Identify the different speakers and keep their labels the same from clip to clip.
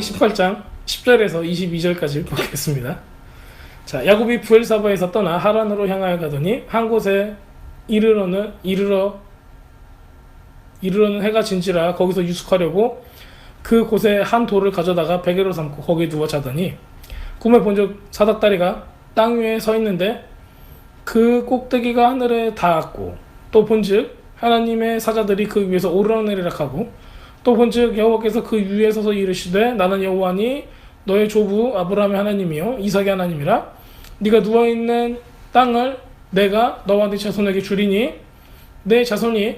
Speaker 1: 18장 10절에서 22절까지 보겠습니다. 자, 야곱이 브엘사바에서 떠나 하란으로 향하여 가더니 한 곳에 이르러는 해가 진지라 거기서 유숙하려고 그 곳에 한 돌을 가져다가 베개로 삼고 거기에 누워 자더니 꿈에 본즉 사닥다리가 땅 위에 서 있는데 그 꼭대기가 하늘에 닿았고 또 본즉 하나님의 사자들이 그 위에서 오르락내리락 하고 또 본즉 여호와께서 그 위에 서서 이르시되 나는 여호와니 너의 조부 아브라함의 하나님이요 이삭의 하나님이라. 네가 누워있는 땅을 내가 너와 네 자손에게 주리니 내 자손이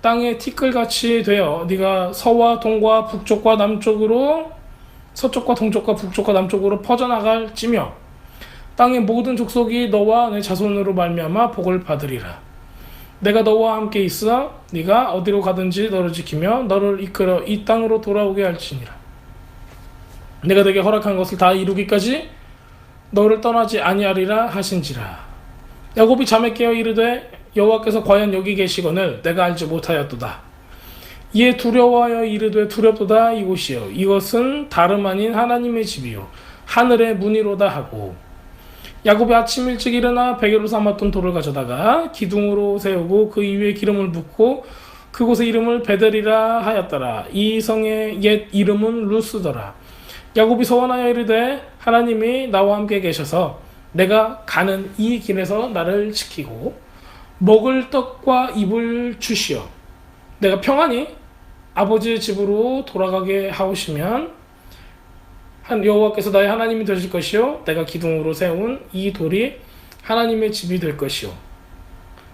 Speaker 1: 땅의 티끌같이 되어 네가 서와 동과 북쪽과 남쪽으로 서쪽과 동쪽과 북쪽과 남쪽으로 퍼져나갈지며 땅의 모든 족속이 너와 내 자손으로 말미암아 복을 받으리라. 내가 너와 함께 있어 네가 어디로 가든지 너를 지키며 너를 이끌어 이 땅으로 돌아오게 할지니라. 내가 네게 허락한 것을 다 이루기까지 너를 떠나지 아니하리라 하신지라. 야곱이 잠에 깨어 이르되 여호와께서 과연 여기 계시거늘 내가 알지 못하였도다. 이에 두려워하여 이르되 두렵도다 이곳이요 이것은 다름 아닌 하나님의 집이요 하늘의 문이로다 하고 야곱이 아침 일찍 일어나 베개로 삼았던 돌을 가져다가 기둥으로 세우고 그 위에 기름을 붓고 그곳의 이름을 베델이라 하였더라. 이 성의 옛 이름은 루스더라. 야곱이 소원하여 이르되 하나님이 나와 함께 계셔서 내가 가는 이 길에서 나를 지키고 먹을 떡과 입을 주시어 내가 평안히 아버지의 집으로 돌아가게 하오시면 여호와께서 나의 하나님이 되실 것이요 내가 기둥으로 세운 이 돌이 하나님의 집이 될 것이요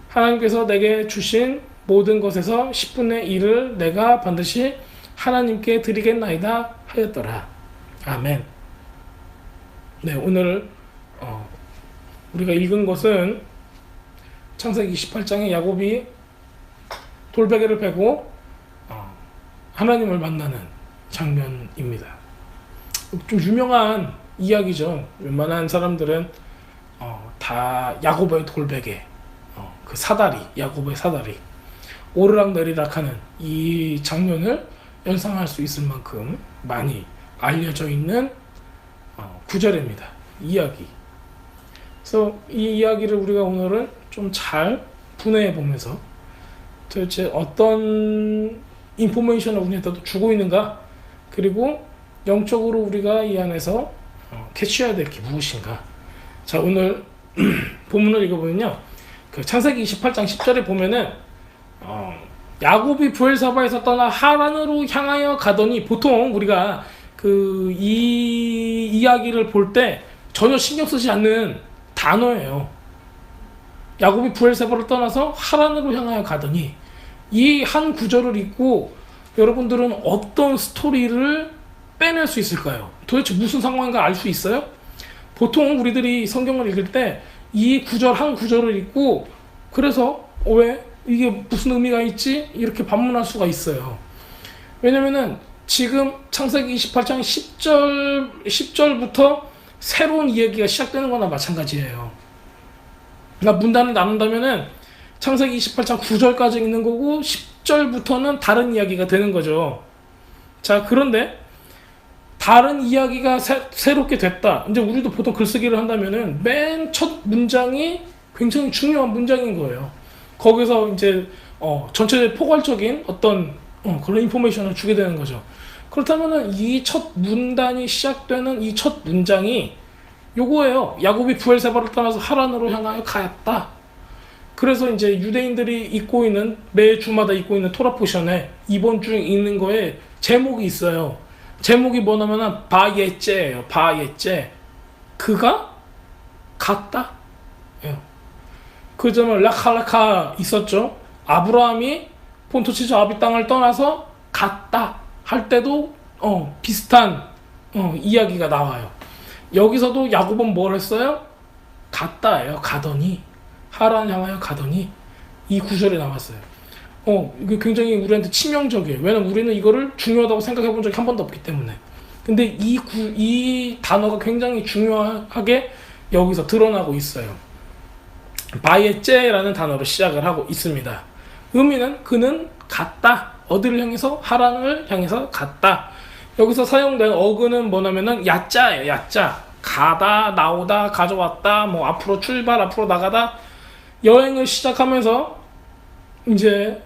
Speaker 1: 하나님께서 내게 주신 모든 것에서 10분의 1을 내가 반드시 하나님께 드리겠나이다 하였더라. 아멘. 네, 오늘 우리가 읽은 것은 창세기 28장에 야곱이 돌베개를 베고 하나님을 만나는 장면입니다. 좀 유명한 이야기죠. 웬만한 사람들은 다 야곱의 돌베개, 그 사다리, 야곱의 사다리, 오르락내리락하는 이 장면을 연상할 수 있을 만큼 많이 알려져 있는 구절입니다. 이야기. 그래서 이 이야기를 우리가 오늘은 좀 잘 분해해 보면서 도대체 어떤 인포메이션을 우리한테 주고 있는가, 그리고 영적으로 우리가 이 안에서 캐치해야 될 게 무엇인가. 자, 오늘 본문을 읽어보면요, 그 창세기 28장 10절에 보면은 야곱이 브엘사바에서 떠나 하란으로 향하여 가더니, 보통 우리가 이 이야기를 볼 때 전혀 신경 쓰지 않는 단어예요. 야곱이 브엘사바를 떠나서 하란으로 향하여 가더니, 이 한 구절을 읽고 여러분들은 어떤 스토리를 빼낼 수 있을까요? 도대체 무슨 상황인가 알 수 있어요? 보통 우리들이 성경을 읽을 때 이 구절 한 구절을 읽고 그래서 왜 이게 무슨 의미가 있지? 이렇게 반문할 수가 있어요. 왜냐면은 지금 창세기 28장 10절부터 새로운 이야기가 시작되는 거나 마찬가지예요. 그러니까 문단을 나눈다면은 창세기 28장 9절까지 읽는 거고 10절부터는 다른 이야기가 되는 거죠. 자, 그런데 다른 이야기가 새롭게 됐다. 이제 우리도 보통 글쓰기를 한다면은 맨 첫 문장이 굉장히 중요한 문장인 거예요. 거기서 이제 전체 포괄적인 어떤 그런 인포메이션을 주게 되는 거죠. 그렇다면은 이 첫 문단이 시작되는 이 첫 문장이 요거예요. 야곱이 브엘세바를 떠나서 하란으로 향하여 가였다. 그래서 이제 유대인들이 입고 있는, 매 주마다 입고 있는 토라 포션에 이번 주에 읽는 거에 제목이 있어요. 제목이 뭐냐면은 바예제예요. 바예제. 그가 갔다. 그 점을 라칼라카 있었죠. 아브라함이 폰토치즈 아비 땅을 떠나서 갔다 할 때도 비슷한 이야기가 나와요. 여기서도 야곱은 뭘 했어요? 갔다예요. 가더니, 하란 향하여 가더니, 이 구절이 나왔어요. 이게 굉장히 우리한테 치명적이에요. 왜냐면 우리는 이거를 중요하다고 생각해 본 적이 한 번도 없기 때문에. 근데 이 단어가 굉장히 중요하게 여기서 드러나고 있어요. 바예제라는 단어로 시작을 하고 있습니다. 의미는 그는 갔다. 어디를 향해서? 하란을 향해서 갔다. 여기서 사용된 어근은 뭐냐면은 야자예요. 야자. 가다, 나오다, 가져왔다, 뭐 앞으로 출발, 앞으로 나가다. 여행을 시작하면서 이제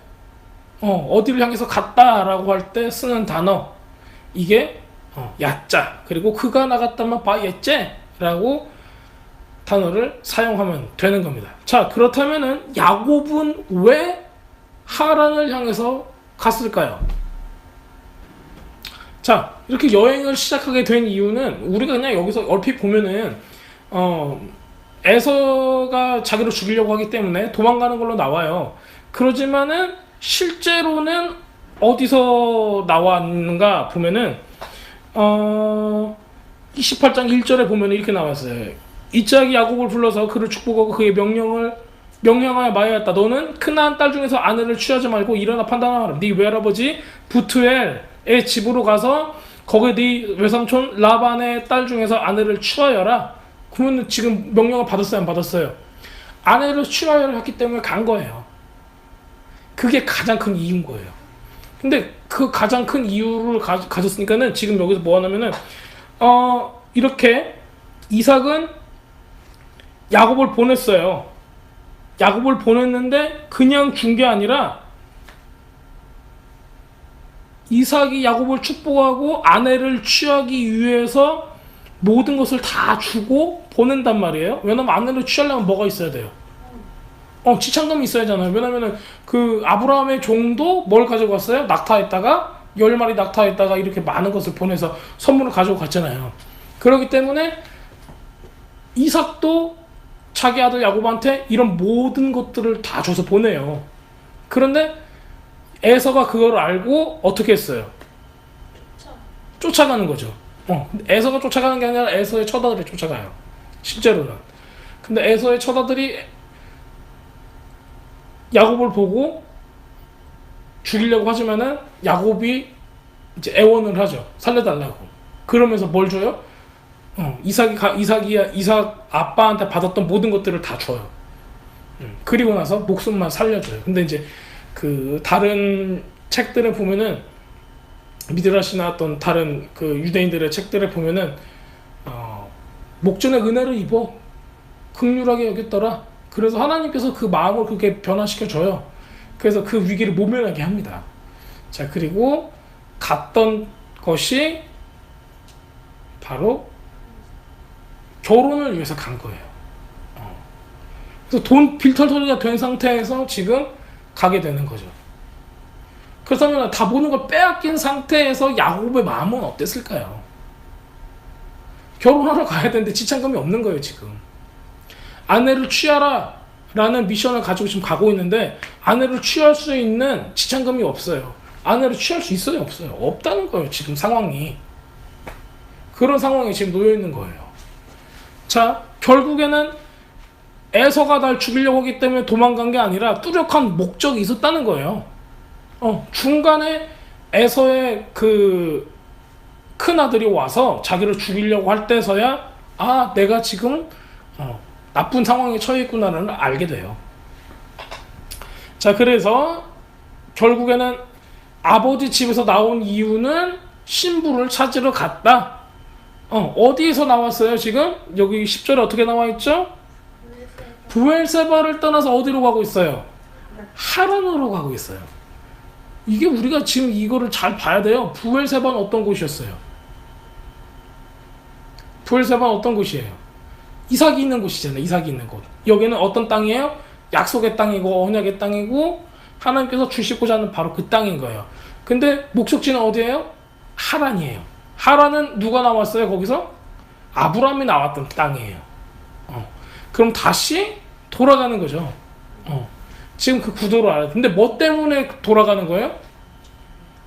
Speaker 1: 어디를 향해서 갔다라고 할 때 쓰는 단어, 이게 야자. 그리고 그가 나갔다면 바예째라고 단어를 사용하면 되는 겁니다. 자, 그렇다면은 야곱은 왜 하란을 향해서 갔을까요? 자, 이렇게 여행을 시작하게 된 이유는 우리가 그냥 여기서 얼핏 보면은 에서가 자기를 죽이려고 하기 때문에 도망가는 걸로 나와요. 그러지만은 실제로는 어디서 나왔는가 보면은 28장 1절에 보면 이렇게 나왔어요. 이삭이 야곱을 불러서 그를 축복하고 그의 명령하여 말하였다. 너는 크나안 딸 중에서 아내를 취하지 말고 일어나 판단하라. 네 외할아버지 부투엘의 집으로 가서 거기 네 외삼촌 라반의 딸 중에서 아내를 취하여라. 그러면 지금 명령을 받았어요, 안 받았어요? 아내를 취하여라 했기 때문에 간 거예요. 그게 가장 큰 이유인 거예요. 근데 그 가장 큰 이유를 가졌으니까는 지금 여기서 뭐 하냐면은 이렇게 이삭은 야곱을 보냈어요. 야곱을 보냈는데 그냥 준 게 아니라 이삭이 야곱을 축복하고 아내를 취하기 위해서 모든 것을 다 주고 보낸단 말이에요. 왜냐면 아내를 취하려면 뭐가 있어야 돼요? 지참금이 있어야 하잖아요. 왜냐면은 그 아브라함의 종도 뭘 가지고 갔어요? 낙타했다가 10마리 낙타했다가 이렇게 많은 것을 보내서 선물을 가지고 갔잖아요. 그렇기 때문에 이삭도 자기 아들 야곱한테 이런 모든 것들을 다 줘서 보내요. 그런데 에서가 그걸 알고 어떻게 했어요? 쫓아가는 거죠. 에서가 쫓아가는 게 아니라 에서의 처자들이 쫓아가요. 실제로는. 근데 에서의 처자들이 야곱을 보고 죽이려고 하지만은 야곱이 이제 애원을 하죠. 살려달라고. 그러면서 뭘 줘요? 이삭 아빠한테 받았던 모든 것들을 다 줘요. 그리고 나서 목숨만 살려줘요. 근데 이제 그 다른 책들을 보면은 미드라시나 어떤 다른 그 유대인들의 책들을 보면은 목전에 은혜를 입어 긍휼하게 여겼더라. 그래서 하나님께서 그 마음을 그렇게 변화시켜 줘요. 그래서 그 위기를 모면하게 합니다. 자, 그리고 갔던 것이 바로 결혼을 위해서 간 거예요. 그래서 돈 빌털터리가 된 상태에서 지금 가게 되는 거죠. 그렇다면 다 모든 걸 빼앗긴 상태에서 야곱의 마음은 어땠을까요? 결혼하러 가야 되는데 지참금이 없는 거예요, 지금. 아내를 취하라 라는 미션을 가지고 지금 가고 있는데 아내를 취할 수 있는 지참금이 없어요. 아내를 취할 수 있어요, 없어요? 없다는 거예요, 지금 상황이. 그런 상황에 지금 놓여 있는 거예요. 자, 결국에는 에서가 날 죽이려고 하기 때문에 도망간 게 아니라 뚜렷한 목적이 있었다는 거예요. 중간에 에서의 그 큰아들이 와서 자기를 죽이려고 할 때서야 내가 지금 나쁜 상황에 처해 있구나를 알게 돼요. 자, 그래서 결국에는 아버지 집에서 나온 이유는 신부를 찾으러 갔다. 어디에서 나왔어요, 지금? 여기 10절에 어떻게 나와 있죠? 브엘세바를 떠나서 어디로 가고 있어요? 하란으로 가고 있어요. 이게 우리가 지금 이거를 잘 봐야 돼요. 브엘세바는 어떤 곳이었어요? 브엘세바는 어떤 곳이에요? 이삭이 있는 곳이잖아요. 이삭이 있는 곳. 여기는 어떤 땅이에요? 약속의 땅이고 언약의 땅이고 하나님께서 주시고자 하는 바로 그 땅인 거예요. 근데 목적지는 어디예요? 하란이에요. 하란은 누가 나왔어요? 거기서? 아브라함이 나왔던 땅이에요. 그럼 다시 돌아가는 거죠. 지금 그 구도를 알아요. 근데 뭐 때문에 돌아가는 거예요?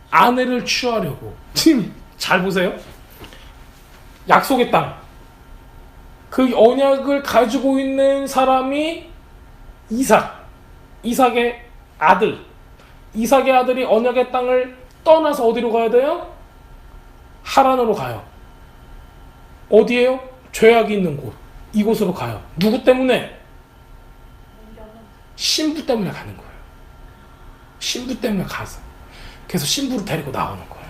Speaker 1: 아내를 취하려고. 지금 잘 보세요. 약속의 땅. 그 언약을 가지고 있는 사람이 이삭의 아들. 이삭의 아들이 언약의 땅을 떠나서 어디로 가야 돼요? 하란으로 가요. 어디예요? 죄악이 있는 곳. 이곳으로 가요. 누구 때문에? 신부 때문에 가는 거예요. 신부 때문에 가서. 그래서 신부를 데리고 나오는 거예요.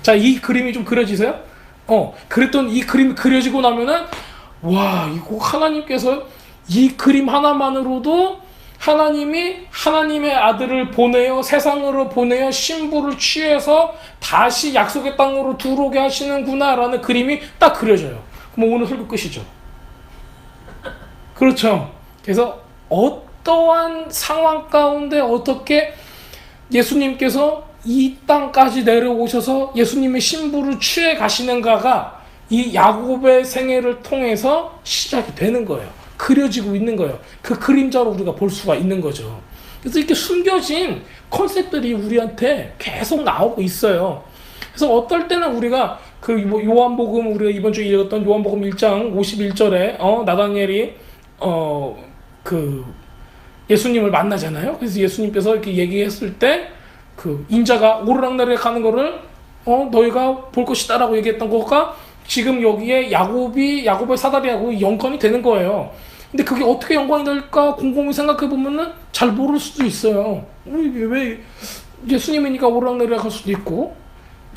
Speaker 1: 자, 이 그림이 좀 그려지세요? 그랬던 이 그림이 그려지고 나면은 와, 이거 하나님께서 이 그림 하나만으로도 하나님이 하나님의 아들을 보내어 세상으로 보내어 신부를 취해서 다시 약속의 땅으로 들어오게 하시는구나라는 그림이 딱 그려져요. 그럼 오늘 설교 끝이죠. 그렇죠. 그래서 어떠한 상황 가운데 어떻게 예수님께서 이 땅까지 내려오셔서 예수님의 신부를 취해 가시는가가 이 야곱의 생애를 통해서 시작이 되는 거예요. 그려지고 있는 거예요. 그 그림자로 우리가 볼 수가 있는 거죠. 그래서 이렇게 숨겨진 컨셉들이 우리한테 계속 나오고 있어요. 그래서 어떨 때는 우리가 그 요한복음, 우리가 이번 주에 읽었던 요한복음 1장 51절에 나다니엘이 그 예수님을 만나잖아요. 그래서 예수님께서 이렇게 얘기했을 때 그 인자가 오르락내리락 가는 거를 너희가 볼 것이다라고 얘기했던 거가 지금 여기에 야곱의 사다리하고 연관이 되는 거예요. 근데 그게 어떻게 연관이 될까 곰곰이 생각해 보면은 잘 모를 수도 있어요. 왜 예수님이니까 오르락내리락 할 수도 있고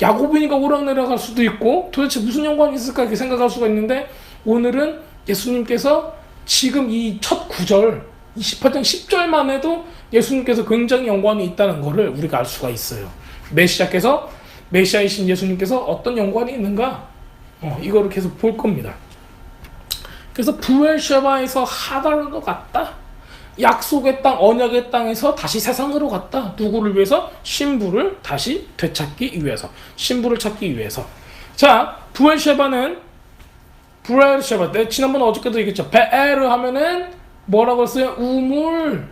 Speaker 1: 야곱이니까 오르락내리락 할 수도 있고 도대체 무슨 연관이 있을까 이렇게 생각할 수가 있는데 오늘은 예수님께서 지금 이 첫 구절 28장 10절만 해도 예수님께서 굉장히 연관이 있다는 것을 우리가 알 수가 있어요. 메시아이신 예수님께서 어떤 연관이 있는가 이거를 계속 볼 겁니다. 그래서 부엘셰바에서 하단으로 갔다. 약속의 땅, 언약의 땅에서 다시 세상으로 갔다. 누구를 위해서? 신부를 다시 되찾기 위해서. 신부를 찾기 위해서. 자, 부엘셰바 때 지난번에 어저께도 얘기했죠. 베에르 하면은 뭐라고 했어요? 우물.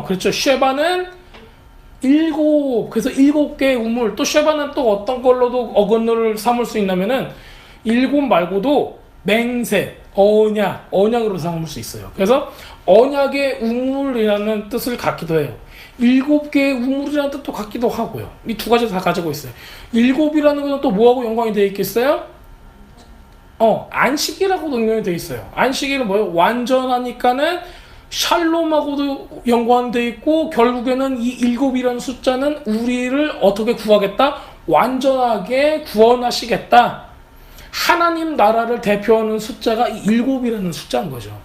Speaker 1: 그렇죠. 쉐바는 7. 그래서 7개의 우물. 또 쉐바는 또 어떤 걸로도 어근을 삼을 수 있냐면은 7 말고도 맹세, 언약으로 삼을 수 있어요. 그래서 언약의 우물이라는 뜻을 갖기도 해요. 7개의 우물이라는 뜻도 갖기도 하고요. 이 두 가지 다 가지고 있어요. 7이라는 것은 또 뭐하고 연관이 되어 있겠어요? 안식이라고도 연관이 되어 있어요. 안식일은 뭐예요? 완전하니까는 샬롬하고도 연관되어 있고 결국에는 이 7이라는 숫자는 우리를 어떻게 구하겠다? 완전하게 구원하시겠다. 하나님 나라를 대표하는 숫자가 7이라는 숫자인 거죠.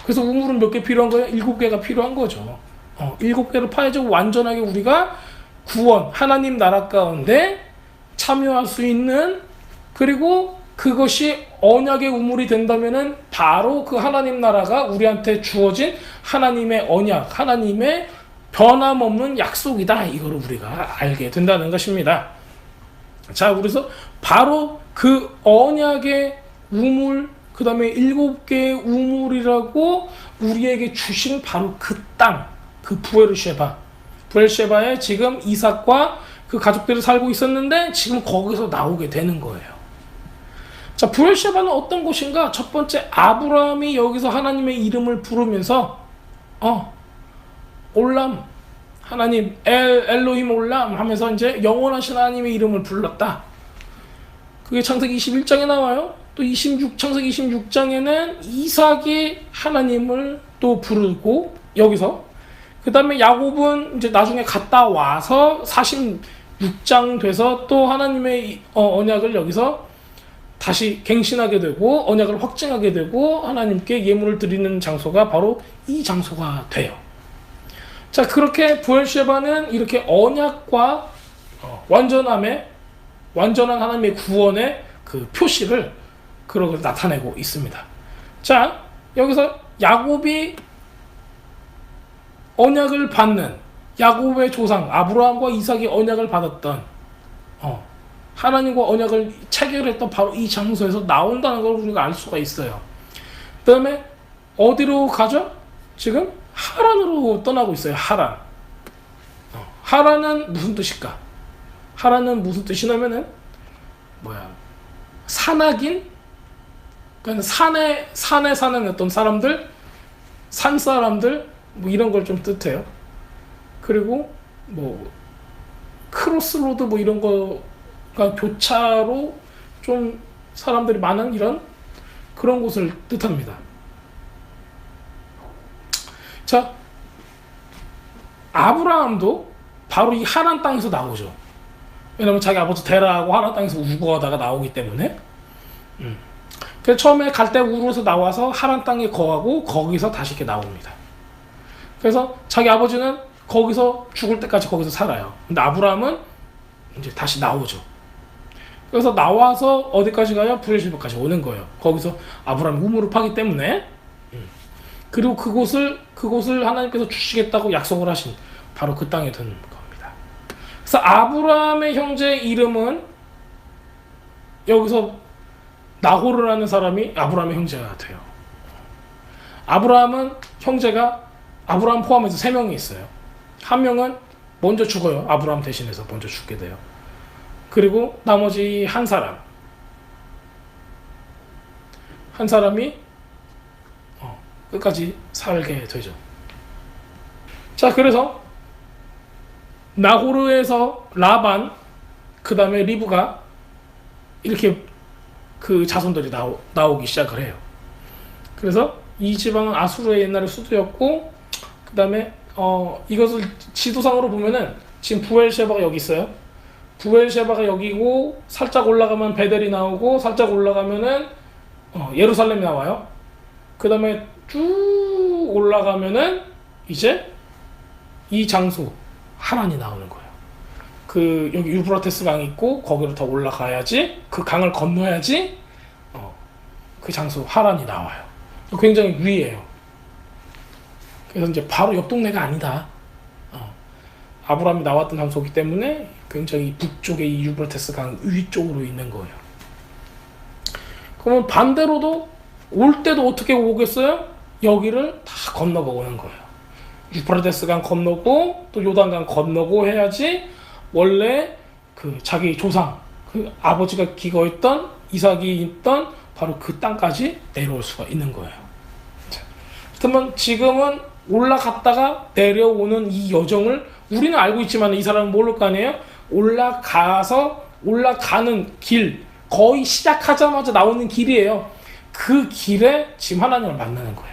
Speaker 1: 그래서 우물은 몇 개 필요한 거예요? 7개가 필요한 거죠. 7개를 파헤치고 완전하게 우리가 구원, 하나님 나라 가운데 참여할 수 있는 그리고 그것이 언약의 우물이 된다면은 바로 그 하나님 나라가 우리한테 주어진 하나님의 언약, 하나님의 변함없는 약속이다. 이거를 우리가 알게 된다는 것입니다. 자, 그래서 바로 그 언약의 우물, 그 다음에 7개의 우물이라고 우리에게 주신 바로 그 땅, 그 부엘셰바에 지금 이삭과 그 가족들이 살고 있었는데 지금 거기서 나오게 되는 거예요. 자, 부엘셰바는 어떤 곳인가? 첫 번째, 아브라함이 여기서 하나님의 이름을 부르면서 올람, 하나님 엘로힘 올람 하면서 이제 영원하신 하나님의 이름을 불렀다. 그게 창세기 21장에 나와요. 또 창세기 26장에는 이삭이 하나님을 또 부르고 여기서 그 다음에 야곱은 이제 나중에 갔다 와서 46장 돼서 또 하나님의 언약을 여기서 다시 갱신하게 되고 언약을 확증하게 되고 하나님께 예물을 드리는 장소가 바로 이 장소가 돼요. 자, 그렇게 부엘셰바는 이렇게 언약과 완전한 하나님의 구원의 그 표시를 그런 걸 나타내고 있습니다. 자, 여기서 야곱이 언약을 받는 야곱의 조상 아브라함과 이삭이 언약을 받았던 하나님과 언약을 체결했던 바로 이 장소에서 나온다는 걸 우리가 알 수가 있어요. 그 다음에 어디로 가죠? 지금 하란으로 떠나고 있어요. 하란. 하란은 무슨 뜻일까? 하란은 무슨 뜻이냐면은 산악인? 그러니까 산에 사는 어떤 사람들, 산 사람들 뭐 이런 걸 좀 뜻해요. 그리고 크로스로드 이런 거가 교차로 좀 사람들이 많은 이런 그런 곳을 뜻합니다. 자, 아브라함도 바로 이 하란 땅에서 나오죠. 왜냐면 자기 아버지 데라하고 하란 땅에서 우거하다가 나오기 때문에. 그래서 처음에 갈대 우르에서 나와서 하란 땅에 거하고 거기서 다시 이렇게 나옵니다. 그래서 자기 아버지는 거기서 죽을 때까지 거기서 살아요. 근데 아브라함은 이제 다시 나오죠. 그래서 나와서 어디까지 가요? 브에르시바까지 오는 거예요. 거기서 아브라함이 우물을 파기 때문에. 그리고 그곳을 하나님께서 주시겠다고 약속을 하신 바로 그 땅에 드는 겁니다. 그래서 아브라함의 형제 이름은 여기서 나호르라는 사람이 아브라함의 형제가 돼요. 아브라함은 형제가 아브라함 포함해서 3명이 있어요. 한 명은 먼저 죽어요. 아브라함 대신해서 먼저 죽게 돼요. 그리고 나머지 한 사람이 끝까지 살게 되죠. 자, 그래서 나호르에서 라반, 그 다음에 리브가 이렇게 그 자손들이 나오기 시작을 해요. 그래서 이 지방은 아수르의 옛날의 수도였고, 그 다음에 이것을 지도상으로 보면은 지금 부엘셰바가 여기 있어요. 부엘셰바가 여기고, 살짝 올라가면 베델이 나오고, 살짝 올라가면은 예루살렘이 나와요. 그 다음에 쭉 올라가면은 이제 이 장소 하란이 나오는 거예요. 그 여기 유브라테스 강이 있고 거기로 더 올라가야지, 그 강을 건너야지 그 장소 하란이 나와요. 굉장히 위에요. 그래서 이제 바로 옆 동네가 아니다. 아브라함이 나왔던 장소이기 때문에 굉장히 북쪽에 이 유브라테스 강 위쪽으로 있는 거예요. 그러면 반대로도 올 때도 어떻게 오겠어요? 여기를 다 건너고 오는 거예요. 유프라테스 강 건너고 또 요단강 건너고 해야지 원래 그 자기 조상, 그 아버지가 기거했던 이삭이 있던 바로 그 땅까지 내려올 수가 있는 거예요. 그렇다면 지금은 올라갔다가 내려오는 이 여정을 우리는 알고 있지만 이 사람은 모를 거 아니에요? 올라가는 길, 거의 시작하자마자 나오는 길이에요. 그 길에 지금 하나님을 만나는 거예요.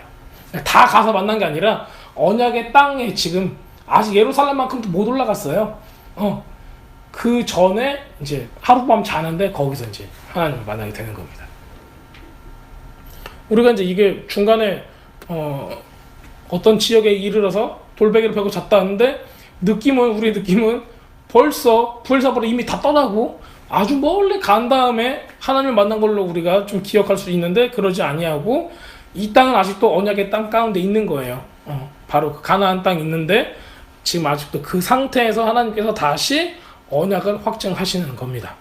Speaker 1: 다 가서 만난 게 아니라 언약의 땅에 지금 아직 예루살렘만큼도 못 올라갔어요. 그 전에 이제 하룻밤 자는데 거기서 이제 하나님을 만나게 되는 겁니다. 우리가 이제 이게 중간에 어떤 지역에 이르러서 돌베개를 펴고 잤다는데 우리의 느낌은 벌써 부엘사바로 이미 다 떠나고 아주 멀리 간 다음에 하나님을 만난 걸로 우리가 좀 기억할 수 있는데, 그러지 아니하고 이 땅은 아직도 언약의 땅 가운데 있는 거예요. 바로 그 가나안 땅 있는데 지금 아직도 그 상태에서 하나님께서 다시 언약을 확증하시는 겁니다.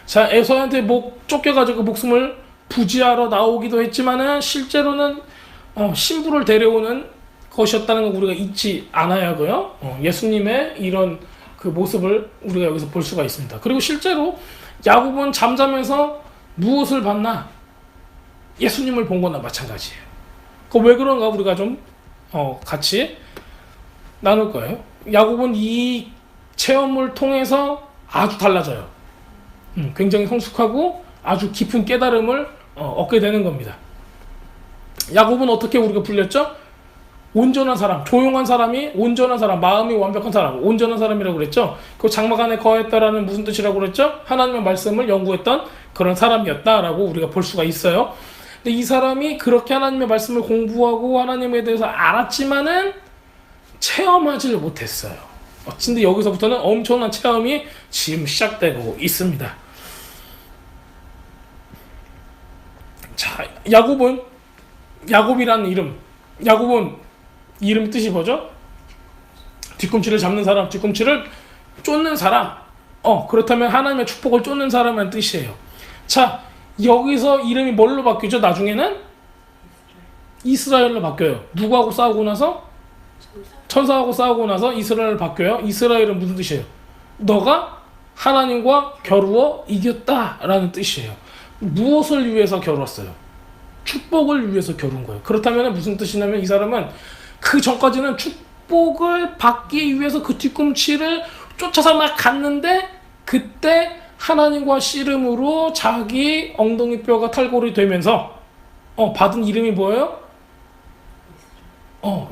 Speaker 1: 자, 에서한테 목 쫓겨가지고 목숨을 부지하러 나오기도 했지만은 실제로는 신부를 데려오는 것이었다는 걸 우리가 잊지 않아야 하고요. 예수님의 이런 그 모습을 우리가 여기서 볼 수가 있습니다. 그리고 실제로 야곱은 잠자면서 무엇을 봤나? 예수님을 본 거나 마찬가지예요. 왜 그런가 우리가 좀 같이 나눌 거예요. 야곱은 이 체험을 통해서 아주 달라져요. 굉장히 성숙하고 아주 깊은 깨달음을 얻게 되는 겁니다. 야곱은 어떻게 우리가 불렸죠? 온전한 사람, 조용한 사람이 온전한 사람, 마음이 완벽한 사람, 온전한 사람이라고 그랬죠. 그 장막 안에 거했다라는 무슨 뜻이라고 그랬죠? 하나님의 말씀을 연구했던 그런 사람이었다라고 우리가 볼 수가 있어요. 근데 이 사람이 그렇게 하나님의 말씀을 공부하고 하나님에 대해서 알았지만은 체험하지를 못했어요. 근데 여기서부터는 엄청난 체험이 지금 시작되고 있습니다. 자, 야곱이라는 야곱은 이름 뜻이 뭐죠? 뒤꿈치를 잡는 사람, 뒤꿈치를 쫓는 사람. 그렇다면 하나님의 축복을 쫓는 사람이라는 뜻이에요. 자, 여기서 이름이 뭘로 바뀌죠? 나중에는 이스라엘로 바뀌어요. 누구하고 싸우고 나서? 천사하고 싸우고 나서 이스라엘로 바뀌어요. 이스라엘은 무슨 뜻이에요? 너가 하나님과 겨루어 이겼다라는 뜻이에요. 무엇을 위해서 겨루었어요? 축복을 위해서 겨룬 거예요. 그렇다면 무슨 뜻이냐면 이 사람은 그 전까지는 축복을 받기 위해서 그 뒤꿈치를 쫓아서 막 갔는데 그때 하나님과 씨름으로 자기 엉덩이 뼈가 탈골이 되면서 받은 이름이 뭐예요?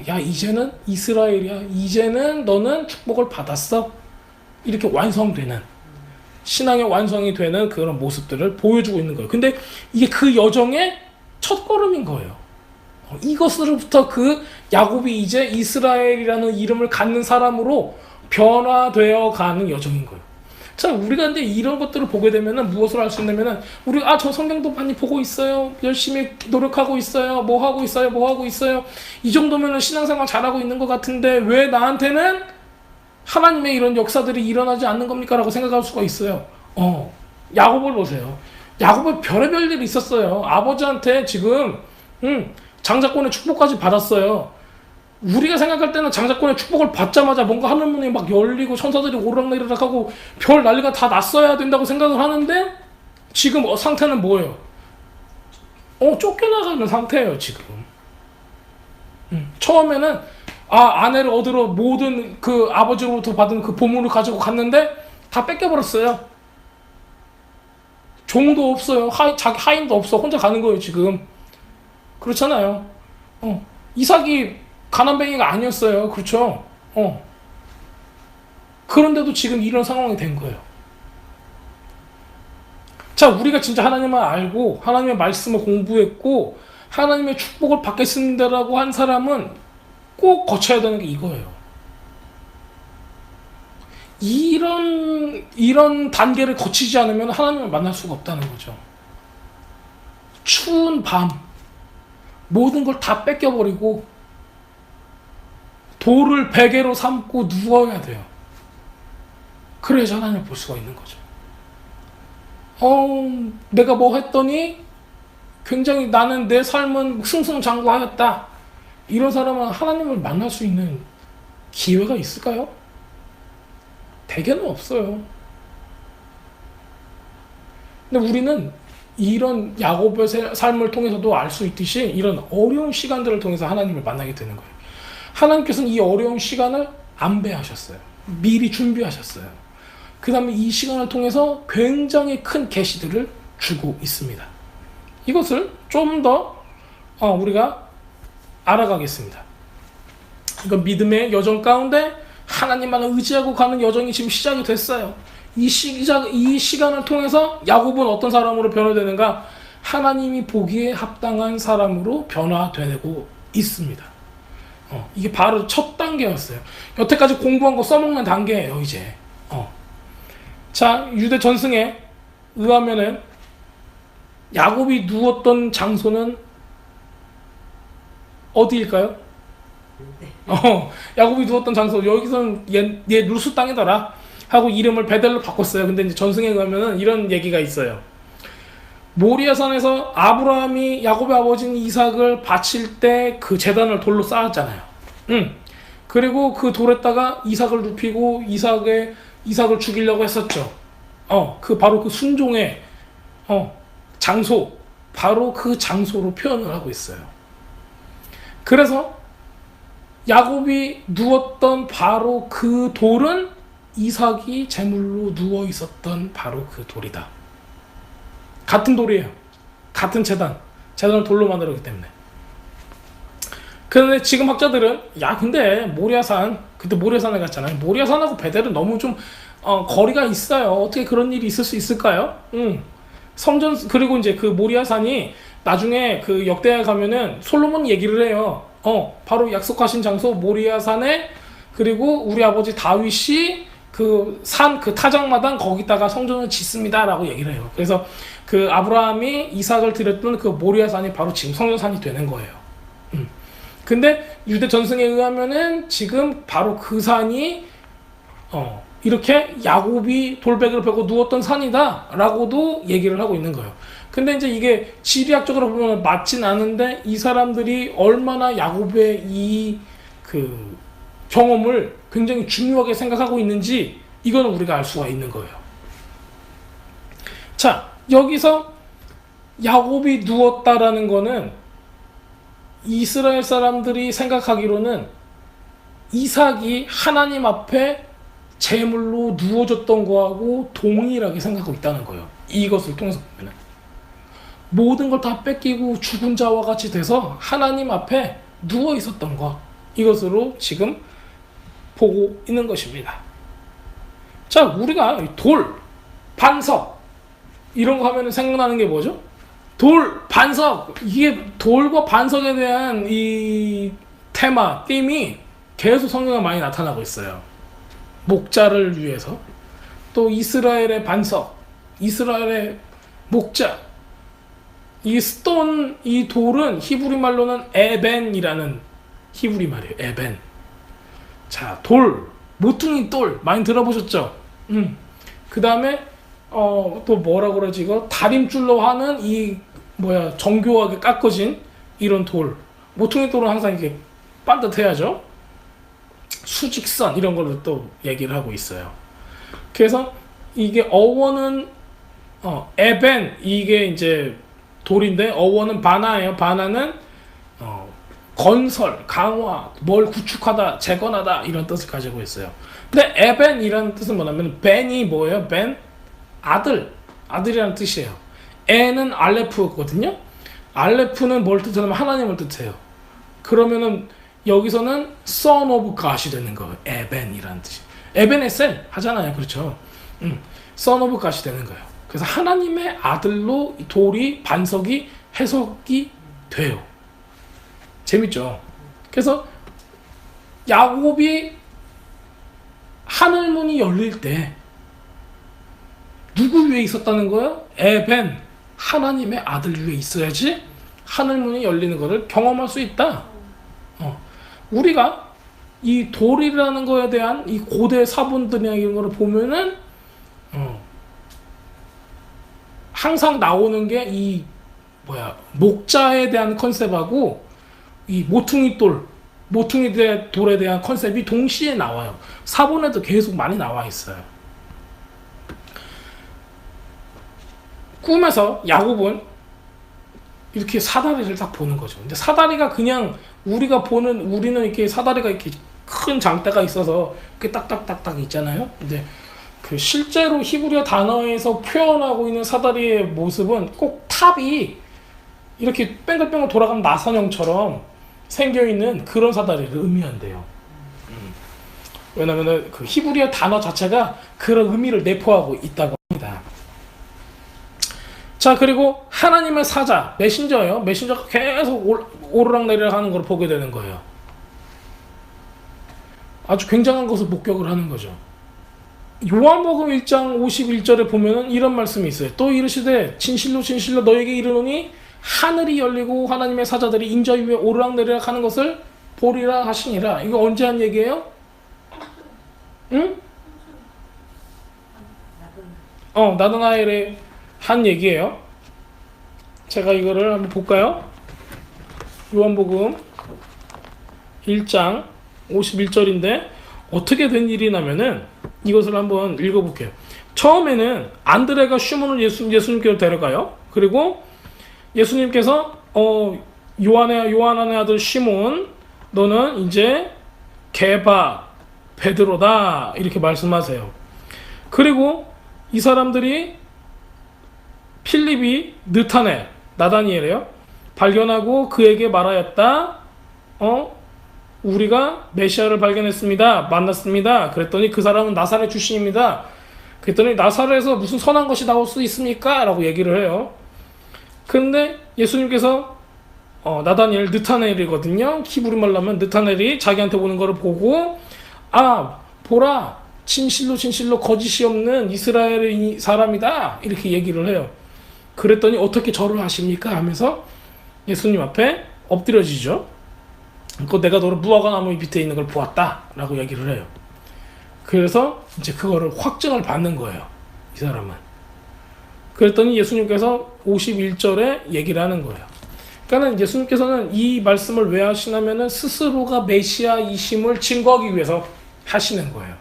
Speaker 1: 야, 이제는 이스라엘이야. 이제는 너는 축복을 받았어. 이렇게 완성되는, 신앙의 완성이 되는 그런 모습들을 보여주고 있는 거예요. 근데 이게 그 여정의 첫걸음인 거예요. 이것으로부터 그 야곱이 이제 이스라엘이라는 이름을 갖는 사람으로 변화되어 가는 여정인 거예요. 자, 우리가 근데 이런 것들을 보게 되면은 무엇을 할 수 있냐면은, 우리가 저 성경도 많이 보고 있어요, 열심히 노력하고 있어요, 뭐 하고 있어요, 이 정도면은 신앙생활 잘하고 있는 것 같은데 왜 나한테는 하나님의 이런 역사들이 일어나지 않는 겁니까? 라고 생각할 수가 있어요. 야곱을 보세요. 야곱은 별의별 일이 있었어요. 아버지한테 지금 장자권의 축복까지 받았어요. 우리가 생각할 때는 장자권의 축복을 받자마자 뭔가 하늘문이 막 열리고 천사들이 오르락내리락 하고 별 난리가 다 났어야 된다고 생각을 하는데, 지금 상태는 뭐예요? 쫓겨나가는 상태예요 지금. 처음에는 아내를 얻으러 모든 그 아버지로부터 받은 그 보물을 가지고 갔는데 다 뺏겨버렸어요. 종도 없어요. 자기 하인도 없어. 혼자 가는 거예요 지금. 그렇잖아요. 이삭이 가난뱅이가 아니었어요. 그렇죠? 그런데도 지금 이런 상황이 된 거예요. 자, 우리가 진짜 하나님을 알고 하나님의 말씀을 공부했고 하나님의 축복을 받겠습니다라고 한 사람은 꼭 거쳐야 되는 게 이거예요. 이런 단계를 거치지 않으면 하나님을 만날 수가 없다는 거죠. 추운 밤 모든 걸 다 뺏겨버리고 돌을 베개로 삼고 누워야 돼요. 그래야지 하나님을 볼 수가 있는 거죠. 내가 뭐 했더니 굉장히 나는 내 삶은 승승장구하였다, 이런 사람은 하나님을 만날 수 있는 기회가 있을까요? 대개는 없어요. 근데 우리는 이런 야곱의 삶을 통해서도 알 수 있듯이 이런 어려운 시간들을 통해서 하나님을 만나게 되는 거예요. 하나님께서는 이 어려운 시간을 안배하셨어요. 미리 준비하셨어요. 그 다음에 이 시간을 통해서 굉장히 큰 계시들을 주고 있습니다. 이것을 좀 더 우리가 알아가겠습니다. 이건 믿음의 여정 가운데 하나님만을 의지하고 가는 여정이 지금 시작이 됐어요. 이 시간을 통해서 야곱은 어떤 사람으로 변화되는가? 하나님이 보기에 합당한 사람으로 변화되고 있습니다. 이게 바로 첫 단계였어요. 여태까지 공부한 거 써먹는 단계예요 이제. 자, 유대 전승에 의하면은 야곱이 누웠던 장소는 어디일까요? 야곱이 누웠던 장소, 여기서는 얘 루스 땅이더라 하고 이름을 베델로 바꿨어요. 근데 이제 전승에 의하면은 이런 얘기가 있어요. 모리아산에서 아브라함이 야곱의 아버지인 이삭을 바칠 때 그 제단을 돌로 쌓았잖아요. 그리고 그 돌에다가 이삭을 눕히고 이삭을 죽이려고 했었죠. 바로 그 순종의 장소, 바로 그 장소로 표현을 하고 있어요. 그래서 야곱이 누웠던 바로 그 돌은 이삭이 제물로 누워 있었던 바로 그 돌이다. 같은 돌이에요. 같은 재단을 돌로 만들었기 때문에. 그런데 지금 학자들은 근데 그때 모리아산에 갔잖아요. 모리아산하고 베델은 너무 좀 거리가 있어요. 어떻게 그런 일이 있을 수 있을까요? 그리고 이제 그 모리아산이 나중에 그 역대에 가면은 솔로몬 얘기를 해요. 바로 약속하신 장소 모리아산에, 그리고 우리 아버지 다윗이 그 타작마당 거기다가 성전을 짓습니다 라고 얘기를 해요. 그래서 그 아브라함이 이삭을 드렸던 그 모리아산이 바로 지금 성전산이 되는 거예요. 근데 유대 전승에 의하면은 지금 바로 그 산이 이렇게 야곱이 돌베개를 베고 누웠던 산이다 라고도 얘기를 하고 있는 거예요. 근데 이제 이게 지리학적으로 보면 맞진 않은데, 이 사람들이 얼마나 야곱의 이 그 경험을 굉장히 중요하게 생각하고 있는지 이거는 우리가 알 수가 있는 거예요. 자, 여기서 야곱이 누웠다라는 거는 이스라엘 사람들이 생각하기로는 이삭이 하나님 앞에 제물로 누워졌던 거하고 동일하게 생각하고 있다는 거예요. 이것을 통해서 보면 모든 걸 다 뺏기고 죽은 자와 같이 돼서 하나님 앞에 누워 있었던 거, 이것으로 지금 보고 있는 것입니다. 자, 우리가 돌, 반석 이런 거 하면 생각나는 게 뭐죠? 돌, 반석. 이게 돌과 반석에 대한 이 테마, 띠이 계속 성경에 많이 나타나고 있어요. 목자를 위해서. 또 이스라엘의 반석, 이스라엘의 목자. 이 스톤, 이 돌은 히브리 말로는 에벤이라는 히브리 말이에요. 에벤. 자, 돌, 모퉁이 돌 많이 들어보셨죠? 그 다음에 또 뭐라 그러지 이거? 다림줄로 하는 이 정교하게 깎아진 이런 돌. 모퉁이 돌은 항상 이렇게 반듯해야죠. 수직선 이런 걸로 또 얘기를 하고 있어요. 그래서 이게 어원은 에벤 이게 이제 돌인데 어원은 바나예요. 바나는 건설, 강화, 뭘 구축하다, 재건하다 이런 뜻을 가지고 있어요. 근데 에벤이라는 뜻은 뭐냐면 벤이 뭐예요? 벤 아들, 아들이라는 뜻이에요. 에는 알레프거든요. 알레프는 뭘 뜻하냐면 하나님을 뜻해요. 그러면은 여기서는 son of God이 되는 거예요. 에벤이라는 뜻이. 에벤에셀 하잖아요. 그렇죠? son of God이 되는 거예요. 그래서 하나님의 아들로 돌이 반석이 해석이 돼요. 재밌죠? 그래서 야곱이 하늘문이 열릴 때 누구 위에 있었다는 거예요? 에벤, 하나님의 아들 위에 있어야지 하늘문이 열리는 것을 경험할 수 있다. 우리가 이 돌이라는 거에 대한 이 고대 사본들이나 이런 거를 보면은 항상 나오는 게 이 목자에 대한 컨셉하고 이 모퉁이 돌에 대한 컨셉이 동시에 나와요. 사본에도 계속 많이 나와 있어요. 꿈에서 야곱은 이렇게 사다리를 딱 보는 거죠. 근데 사다리가 그냥 우리는 이렇게 사다리가 이렇게 큰 장대가 있어서 이렇게 딱딱딱딱 있잖아요. 근데 그 실제로 히브리어 단어에서 표현하고 있는 사다리의 모습은 꼭 탑이 이렇게 뺑글뺑글 돌아가는 나선형처럼 생겨있는 그런 사다리를 의미한대요. 왜냐면 그 히브리어 단어 자체가 그런 의미를 내포하고 있다고 합니다. 자, 그리고 하나님의 사자, 메신저예요. 메신저가 계속 오르락내리락 하는 걸 보게 되는 거예요. 아주 굉장한 것을 목격을 하는 거죠. 요한복음 1장 51절에 보면은 이런 말씀이 있어요. 또 이르시되 진실로 진실로 너에게 이르노니 하늘이 열리고 하나님의 사자들이 인자 위에 오르락내리락 하는 것을 보리라 하시니라. 이거 언제 한 얘기예요? 응? 나다나엘의 한 얘기예요. 제가 이거를 한번 볼까요? 요한복음 1장 51절인데 어떻게 된 일이냐면은 이것을 한번 읽어볼게요. 처음에는 안드레가 시몬을 예수님께로 데려가요. 그리고 예수님께서 요한의 아들 시몬 너는 이제 게바 베드로다 이렇게 말씀하세요. 그리고 이 사람들이 필립이 나다니엘이에요. 발견하고 그에게 말하였다. 우리가 메시아를 발견했습니다. 만났습니다. 그랬더니 그 사람은 나사렛 출신입니다. 그랬더니 나사렛에서 무슨 선한 것이 나올 수 있습니까? 라고 얘기를 해요. 그런데 예수님께서 느타네엘이거든요. 히브리 말로 하면 느타네엘이 자기한테 오는 거를 보고 보라 진실로 진실로 거짓이 없는 이스라엘의 사람이다 이렇게 얘기를 해요. 그랬더니 어떻게 절을 하십니까? 하면서 예수님 앞에 엎드려지죠. 내가 너를 무화과 나무 밑에 있는 걸 보았다 라고 얘기를 해요. 그래서 이제 그거를 확증을 받는 거예요. 이 사람은. 그랬더니 예수님께서 51절에 얘기를 하는 거예요. 그러니까 예수님께서는 이 말씀을 왜 하시냐면은 스스로가 메시아이심을 증거하기 위해서 하시는 거예요.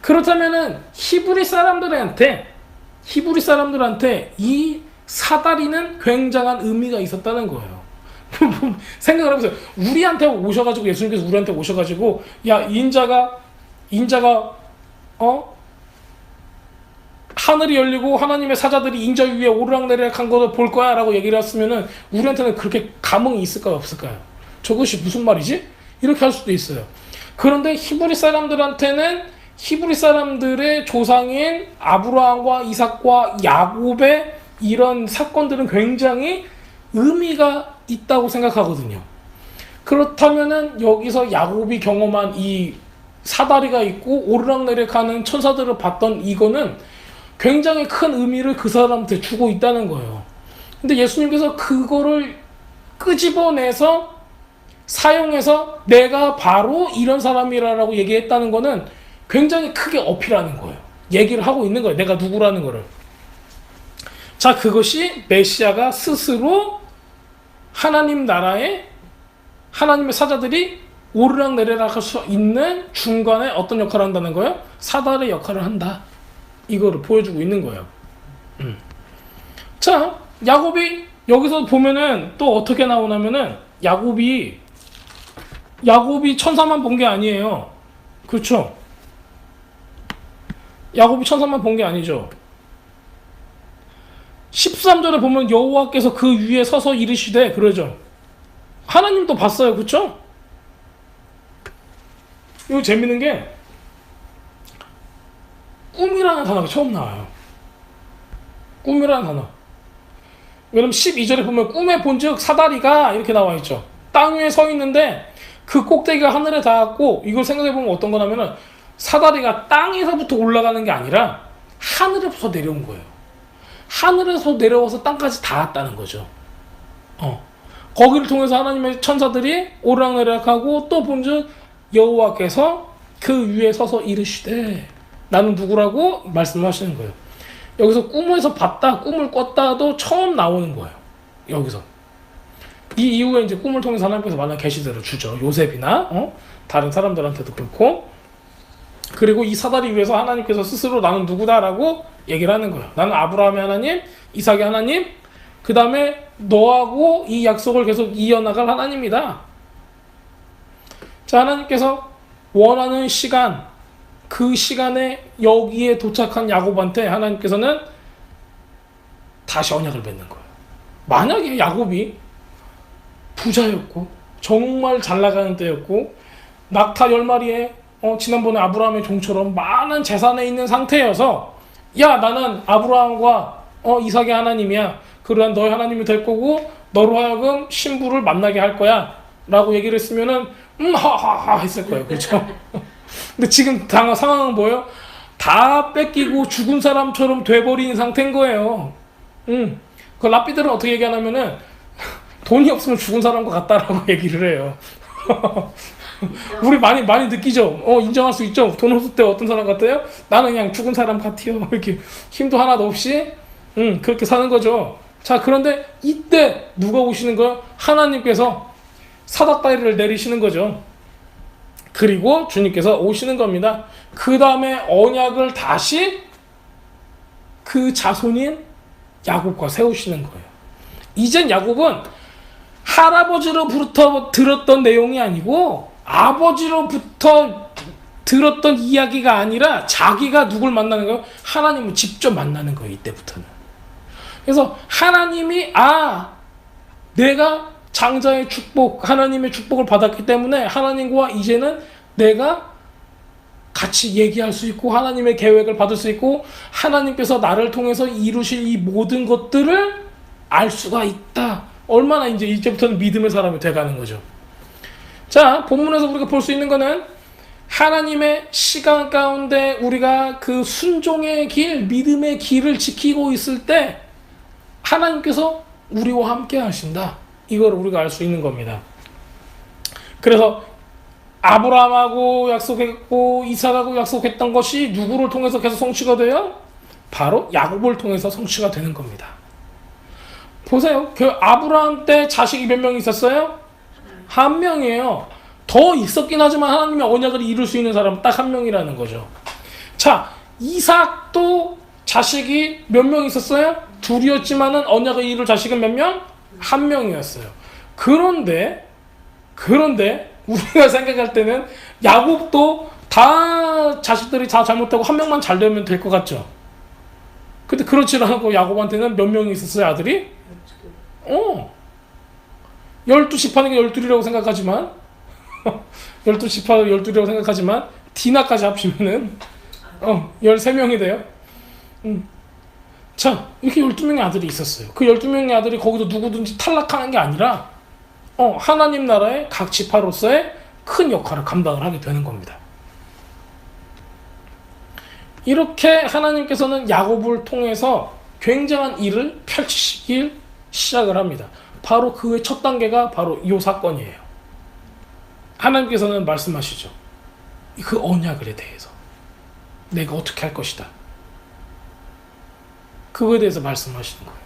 Speaker 1: 그렇다면은 히브리 사람들한테 이 사다리는 굉장한 의미가 있었다는 거예요. 생각을 해보세요. 우리한테 오셔가지고 예수님께서 우리한테 오셔가지고 야 인자가 하늘이 열리고 하나님의 사자들이 인자 위에 오르락내리락 한 것을 볼 거야 라고 얘기를 했으면은 우리한테는 그렇게 감흥이 있을까요 없을까요? 저것이 무슨 말이지? 이렇게 할 수도 있어요. 그런데 히브리 사람들한테는 히브리 사람들의 조상인 아브라함과 이삭과 야곱의 이런 사건들은 굉장히 의미가 있다고 생각하거든요. 그렇다면은 여기서 야곱이 경험한 이 사다리가 있고 오르락내리락하는 천사들을 봤던 이거는 굉장히 큰 의미를 그 사람한테 주고 있다는 거예요. 근데 예수님께서 그거를 끄집어내서 사용해서 내가 바로 이런 사람이라고 얘기했다는 거는 굉장히 크게 어필하는 거예요. 얘기를 하고 있는 거예요. 내가 누구라는 거를. 자, 그것이 메시아가 스스로 하나님 나라에 하나님의 사자들이 오르락내리락 할 수 있는 중간에 어떤 역할을 한다는 거예요? 사다리 역할을 한다. 이거를 보여주고 있는 거예요. 자, 야곱이 여기서 보면은 또 어떻게 나오냐면은 야곱이 천사만 본 게 아니에요. 그렇죠? 야곱이 천사만 본 게 아니죠. 13절에 보면 여호와께서 그 위에 서서 이르시되 그러죠. 하나님도 봤어요. 그렇죠? 이거 재밌는 게 꿈이라는 단어가 처음 나와요. 꿈이라는 단어. 왜냐면 12절에 보면 꿈에 본즉 사다리가 이렇게 나와 있죠. 땅 위에 서 있는데 그 꼭대기가 하늘에 닿았고, 이걸 생각해 보면 어떤 거냐면은 사다리가 땅에서부터 올라가는 게 아니라 하늘에서 내려온 거예요. 하늘에서 내려와서 땅까지 닿았다는 거죠. 거기를 통해서 하나님의 천사들이 오르락내리락하고 또 본즉 여호와께서 그 위에 서서 이르시되 나는 누구라고 말씀하시는 거예요. 여기서 꿈에서 봤다, 꿈을 꿨다도 처음 나오는 거예요. 여기서 이 이후에 이제 꿈을 통해서 하나님께서 많은 계시들을 주죠. 요셉이나 다른 사람들한테도 그렇고. 그리고 이 사다리 위에서 하나님께서 스스로 나는 누구다라고 얘기를 하는 거예요. 나는 아브라함의 하나님, 이삭의 하나님, 그 다음에 너하고 이 약속을 계속 이어나갈 하나님이다. 자, 하나님께서 원하는 시간, 그 시간에 여기에 도착한 야곱한테 하나님께서는 다시 언약을 맺는 거예요. 만약에 야곱이 부자였고 정말 잘 나가는 때였고 낙타 10마리에 지난번에 아브라함의 종처럼 많은 재산에 있는 상태여서 야, 나는 아브라함과 이삭의 하나님이야. 그러한 너의 하나님이 될 거고 너로 하여금 신부를 만나게 할 거야 라고 얘기를 했으면은 하하하 했을 거예요. 그렇죠? 근데 지금 상황은 뭐예요? 다 뺏기고 죽은 사람처럼 돼버린 상태인 거예요. 그 랍비들은 어떻게 얘기하냐면은 돈이 없으면 죽은 사람과 같다라고 얘기를 해요. 우리 많이 느끼죠? 인정할 수 있죠? 돈 없을 때 어떤 사람 같아요? 나는 그냥 죽은 사람 같아요. 이렇게 힘도 하나도 없이 그렇게 사는 거죠. 자, 그런데 이때 누가 오시는 거예요? 하나님께서 사닥다리를 내리시는 거죠. 그리고 주님께서 오시는 겁니다. 그 다음에 언약을 다시 그 자손인 야곱과 세우시는 거예요. 이젠 야곱은 할아버지로부터 들었던 내용이 아니고 아버지로부터 들었던 이야기가 아니라 자기가 누굴 만나는 거예요? 하나님을 직접 만나는 거예요. 이때부터는. 그래서 하나님이 내가 장자의 축복, 하나님의 축복을 받았기 때문에 하나님과 이제는 내가 같이 얘기할 수 있고 하나님의 계획을 받을 수 있고 하나님께서 나를 통해서 이루실 이 모든 것들을 알 수가 있다. 얼마나 이제부터는 믿음의 사람이 돼가는 거죠. 자, 본문에서 우리가 볼 수 있는 거는 하나님의 시간 가운데 우리가 그 순종의 길, 믿음의 길을 지키고 있을 때 하나님께서 우리와 함께 하신다. 이걸 우리가 알 수 있는 겁니다. 그래서 아브라함하고 약속했고 이삭하고 약속했던 것이 누구를 통해서 계속 성취가 돼요? 바로 야곱을 통해서 성취가 되는 겁니다. 보세요. 그 아브라함 때 자식이 몇 명 있었어요? 한 명이에요. 더 있었긴 하지만 하나님의 언약을 이룰 수 있는 사람은 딱 한 명이라는 거죠. 자, 이삭도 자식이 몇 명 있었어요? 둘이었지만은 언약을 이룰 자식은 몇 명? 한 명이었어요. 그런데 우리가 생각할 때는 야곱도 다 자식들이 다 잘못하고 한 명만 잘 되면 될 것 같죠. 근데 그렇지 않고 야곱한테는 몇 명이 있었어요, 아들이? 12씩 파는 게 12이라고 생각하지만 12씩 파는 게 12이라고 생각하지만 디나까지 합치면은 13명이 돼요. 자, 이렇게 12명의 아들이 있었어요. 그 12명의 아들이 거기서 누구든지 탈락하는 게 아니라 하나님 나라의 각 지파로서의 큰 역할을 감당을 하게 되는 겁니다. 이렇게 하나님께서는 야곱을 통해서 굉장한 일을 펼치시길 시작을 합니다. 바로 그의 첫 단계가 바로 이 사건이에요. 하나님께서는 말씀하시죠. 그 언약에 대해서 내가 어떻게 할 것이다. 그거에 대해서 말씀하시는 거예요.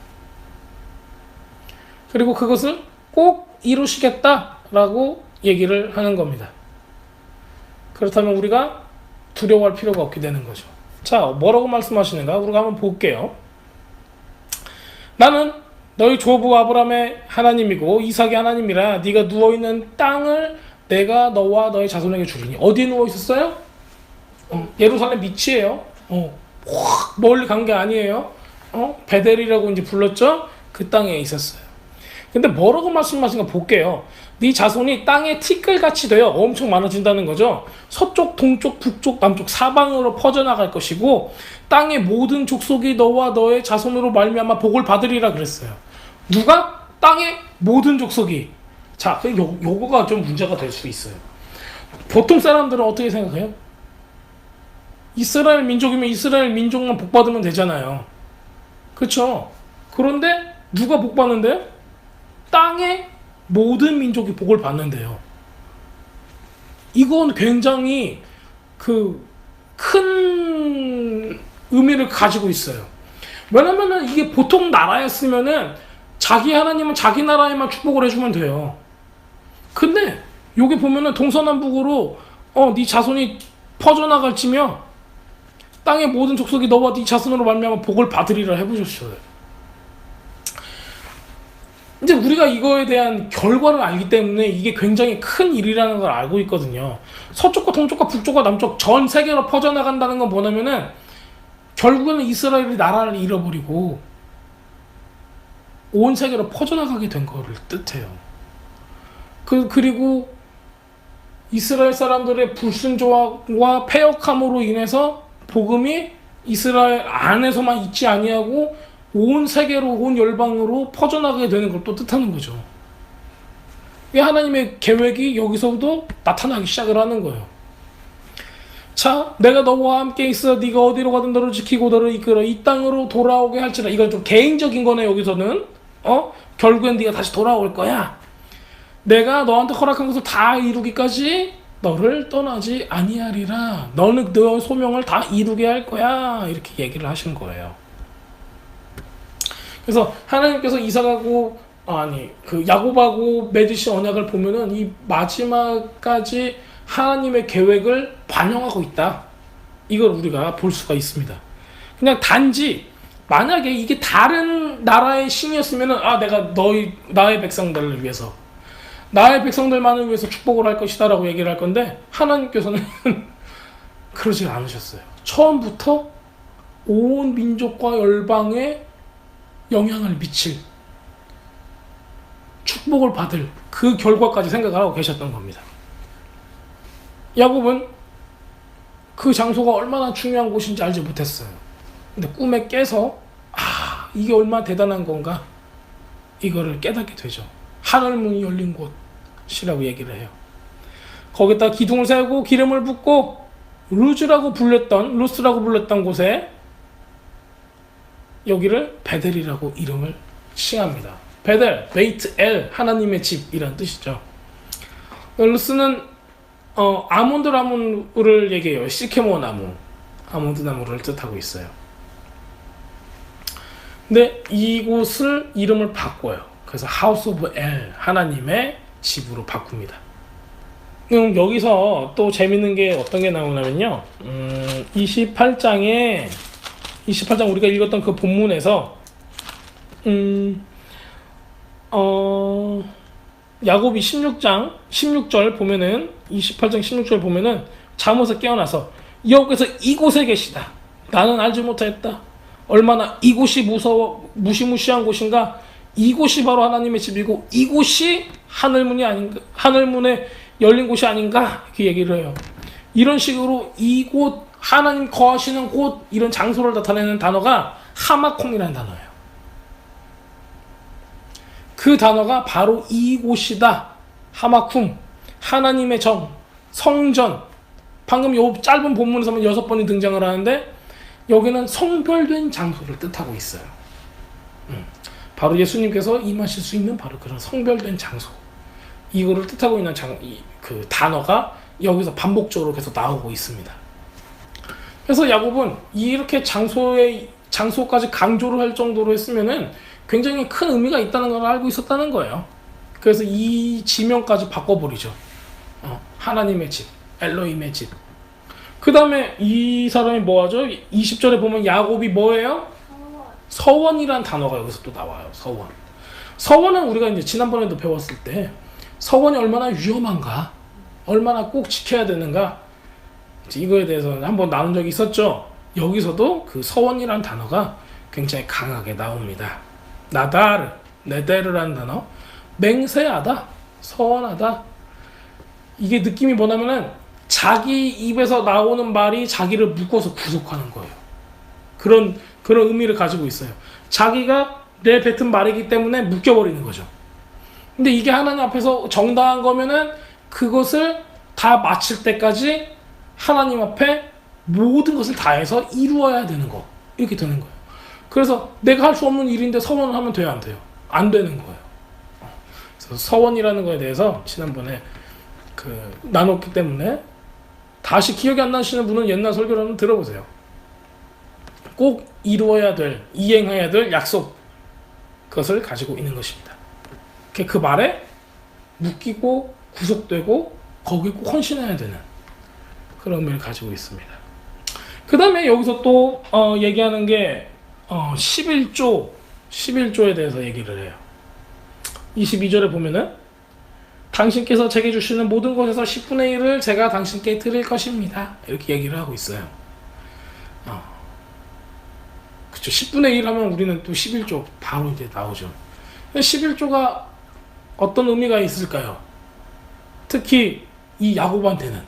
Speaker 1: 그리고 그것을 꼭 이루시겠다라고 얘기를 하는 겁니다. 그렇다면 우리가 두려워할 필요가 없게 되는 거죠. 자, 뭐라고 말씀하시는가? 우리가 한번 볼게요. 나는 너희 조부 아브라함의 하나님이고 이삭의 하나님이라 네가 누워있는 땅을 내가 너와 너의 자손에게 주리니. 어디에 누워있었어요? 예루살렘 밑이에요. 확 멀리 간 게 아니에요. 베델이라고 이제 불렀죠? 그 땅에 있었어요. 근데 뭐라고 말씀하시는가 볼게요. 네 자손이 땅에 티끌같이 되어 엄청 많아진다는 거죠. 서쪽, 동쪽, 북쪽, 남쪽 사방으로 퍼져나갈 것이고 땅의 모든 족속이 너와 너의 자손으로 말미암아 복을 받으리라 그랬어요. 누가? 땅의 모든 족속이. 자, 요거가 좀 문제가 될 수 있어요. 보통 사람들은 어떻게 생각해요? 이스라엘 민족이면 이스라엘 민족만 복 받으면 되잖아요. 그렇죠? 그런데 누가 복 받는데요? 땅의 모든 민족이 복을 받는데요. 이건 굉장히 큰 의미를 가지고 있어요. 왜냐면은 이게 보통 나라였으면은 자기 하나님은 자기 나라에만 축복을 해주면 돼요. 근데 여기 보면은 동서남북으로 네 자손이 퍼져나갈지며 땅의 모든 족속이 너와 네 자손으로 말미암아 복을 받으리라 해보셨어요. 이제 우리가 이거에 대한 결과를 알기 때문에 이게 굉장히 큰 일이라는 걸 알고 있거든요. 서쪽과 동쪽과 북쪽과 남쪽 전 세계로 퍼져나간다는 건 뭐냐면은 결국에는 이스라엘이 나라를 잃어버리고 온 세계로 퍼져나가게 된 거를 뜻해요. 그리고 이스라엘 사람들의 불순종과 패역함으로 인해서 복음이 이스라엘 안에서만 있지 아니하고 온 세계로, 온 열방으로 퍼져나가게 되는 걸 또 뜻하는 거죠. 이 하나님의 계획이 여기서도 나타나기 시작을 하는 거예요. 자, 내가 너와 함께 있어 네가 어디로 가든 너를 지키고 너를 이끌어 이 땅으로 돌아오게 할지라. 이건 좀 개인적인 거네. 여기서는 결국엔 네가 다시 돌아올 거야. 내가 너한테 허락한 것을 다 이루기까지 너를 떠나지 아니하리라. 너는 너의 소명을 다 이루게 할 거야. 이렇게 얘기를 하신 거예요. 그래서 하나님께서 이삭하고 야곱하고 맺으신 언약을 보면은 이 마지막까지 하나님의 계획을 반영하고 있다. 이걸 우리가 볼 수가 있습니다. 그냥 단지 만약에 이게 다른 나라의 신이었으면은 내가 나의 백성들을 위해서 나의 백성들만을 위해서 축복을 할 것이다 라고 얘기를 할 건데 하나님께서는 그러지 않으셨어요. 처음부터 온 민족과 열방에 영향을 미칠 축복을 받을 그 결과까지 생각을 하고 계셨던 겁니다. 야곱은 그 장소가 얼마나 중요한 곳인지 알지 못했어요. 근데 꿈에 깨서 이게 얼마나 대단한 건가 이거를 깨닫게 되죠. 하늘문이 열린 곳이라고 얘기를 해요. 거기다 기둥을 세우고 기름을 붓고 루스라고 불렸던 곳에 여기를 베델이라고 이름을 칭합니다. 베델, 베이트 엘, 하나님의 집이란 뜻이죠. 루스는 아몬드 나무를 얘기해요. 시케모 나무, 아몬드 나무를 뜻하고 있어요. 근데 이곳을 이름을 바꿔요. 그래서 하우스 오브 엘, 하나님의 집으로 바꿉니다. 여기서 또 재밌는 게 어떤 게 나오냐면요. 28장 우리가 읽었던 그 본문에서 야곱이 16절 보면은 28장 16절 보면은 잠에서 깨어나서 여호와께서 이곳에 계시다. 나는 알지 못하였다. 얼마나 이곳이 무시무시한 곳인가. 이곳이 바로 하나님의 집이고 이곳이 하늘문이 아닌가, 하늘문에 열린 곳이 아닌가 이렇게 얘기를 해요. 이런 식으로 이곳 하나님 거하시는 곳 이런 장소를 나타내는 단어가 하마콤이라는 단어예요. 그 단어가 바로 이곳이다. 하마쿰, 하나님의 정, 성전. 방금 요 짧은 본문에서만 6번이 등장을 하는데 여기는 성별된 장소를 뜻하고 있어요. 바로 예수님께서 임하실 수 있는 바로 그런 성별된 장소. 이거를 뜻하고 있는 그 단어가 여기서 반복적으로 계속 나오고 있습니다. 그래서 야곱은 이렇게 장소까지 강조를 할 정도로 했으면은 굉장히 큰 의미가 있다는 걸 알고 있었다는 거예요. 그래서 이 지명까지 바꿔버리죠. 하나님의 집, 엘로힘의 집. 그 다음에 이 사람이 뭐하죠? 20절에 보면 야곱이 뭐예요? 서원이란 단어가 여기서 또 나와요. 서원. 서원은 우리가 이제 지난번에도 배웠을 때 서원이 얼마나 위험한가, 얼마나 꼭 지켜야 되는가, 이거에 대해서 한번 나눈 적이 있었죠. 여기서도 그 서원이란 단어가 굉장히 강하게 나옵니다. 나다르, 네데르라는 단어, 맹세하다, 서원하다. 이게 느낌이 뭐냐면은 자기 입에서 나오는 말이 자기를 묶어서 구속하는 거예요. 그런 의미를 가지고 있어요. 자기가 내뱉은 말이기 때문에 묶여버리는 거죠. 근데 이게 하나님 앞에서 정당한 거면은 그것을 다 마칠 때까지 하나님 앞에 모든 것을 다해서 이루어야 되는 거. 이렇게 되는 거예요. 그래서 내가 할 수 없는 일인데 서원을 하면 돼요, 안 돼요? 안 되는 거예요. 그래서 서원이라는 거에 대해서 지난번에 나눴기 때문에 다시 기억이 안 나시는 분은 옛날 설교를 한번 들어보세요. 꼭 이루어야 될, 이행해야 될 약속, 그것을 가지고 있는 것입니다. 그 말에 묶이고 구속되고 거기에 꼭 헌신해야 되는 그런 의미를 가지고 있습니다. 그 다음에 여기서 또 얘기하는 게 11조에 대해서 얘기를 해요. 22절에 보면은 당신께서 제게 주시는 모든 것에서 10분의 1을 제가 당신께 드릴 것입니다. 이렇게 얘기를 하고 있어요. 그쵸. 10분의 1 하면 우리는 또 11조 바로 이제 나오죠. 11조가 어떤 의미가 있을까요? 특히 이 야곱한테는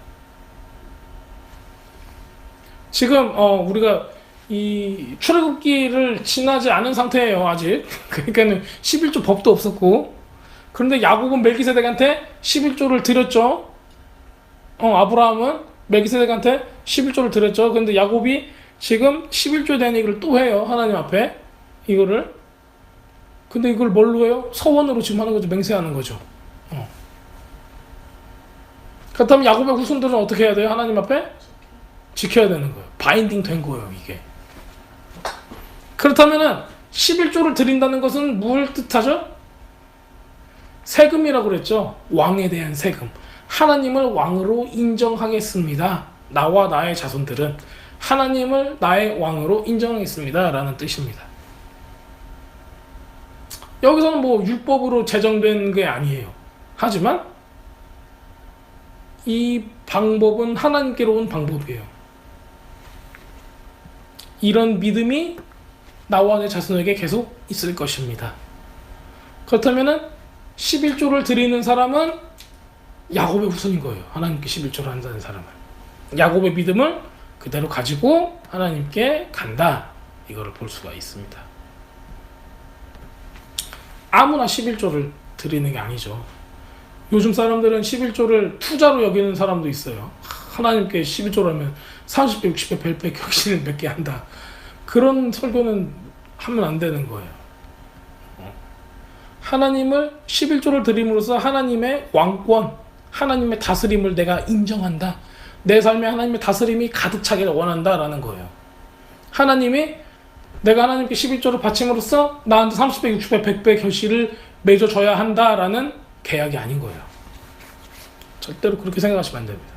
Speaker 1: 지금 우리가 이 출애굽기를 지나지 않은 상태예요. 아직. 그러니까는 11조 법도 없었고, 그런데 야곱은 멜기세덱한테 11조를 드렸죠. 아브라함은 멜기세덱한테 11조를 드렸죠. 그런데 야곱이 지금 11조에 대한 얘기를 또 해요. 하나님 앞에 이거를. 근데 이걸 뭘로 해요? 서원으로 지금 하는 거죠. 맹세하는 거죠. 그렇다면 야곱의 후손들은 어떻게 해야 돼요? 하나님 앞에 지켜야 되는 거예요. 바인딩 된 거예요, 이게. 그렇다면은 11조를 드린다는 것은 뭘 뜻하죠? 세금이라고 그랬죠. 왕에 대한 세금. 하나님을 왕으로 인정하겠습니다. 나와 나의 자손들은 하나님을 나의 왕으로 인정하겠습니다. 라는 뜻입니다. 여기서는 뭐 율법으로 제정된 게 아니에요. 하지만 이 방법은 하나님께로 온 방법이에요. 이런 믿음이 나와 내 자손에게 계속 있을 것입니다. 그렇다면은 11조를 드리는 사람은 야곱의 후손인 거예요. 하나님께 11조를 한다는 사람은. 야곱의 믿음을 그대로 가지고 하나님께 간다. 이거를 볼 수가 있습니다. 아무나 11조를 드리는 게 아니죠. 요즘 사람들은 11조를 투자로 여기는 사람도 있어요. 하나님께 11조를 하면 30배, 60배, 100배 격신을 맺게 한다. 그런 설교는 하면 안 되는 거예요. 하나님을 11조를 드림으로써 하나님의 왕권, 하나님의 다스림을 내가 인정한다. 내 삶에 하나님의 다스림이 가득 차기를 원한다라는 거예요. 하나님이 내가 하나님께 11조를 바침으로써 나한테 30배, 60배, 100배 결실을 맺어줘야 한다라는 계약이 아닌 거예요. 절대로 그렇게 생각하시면 안 됩니다.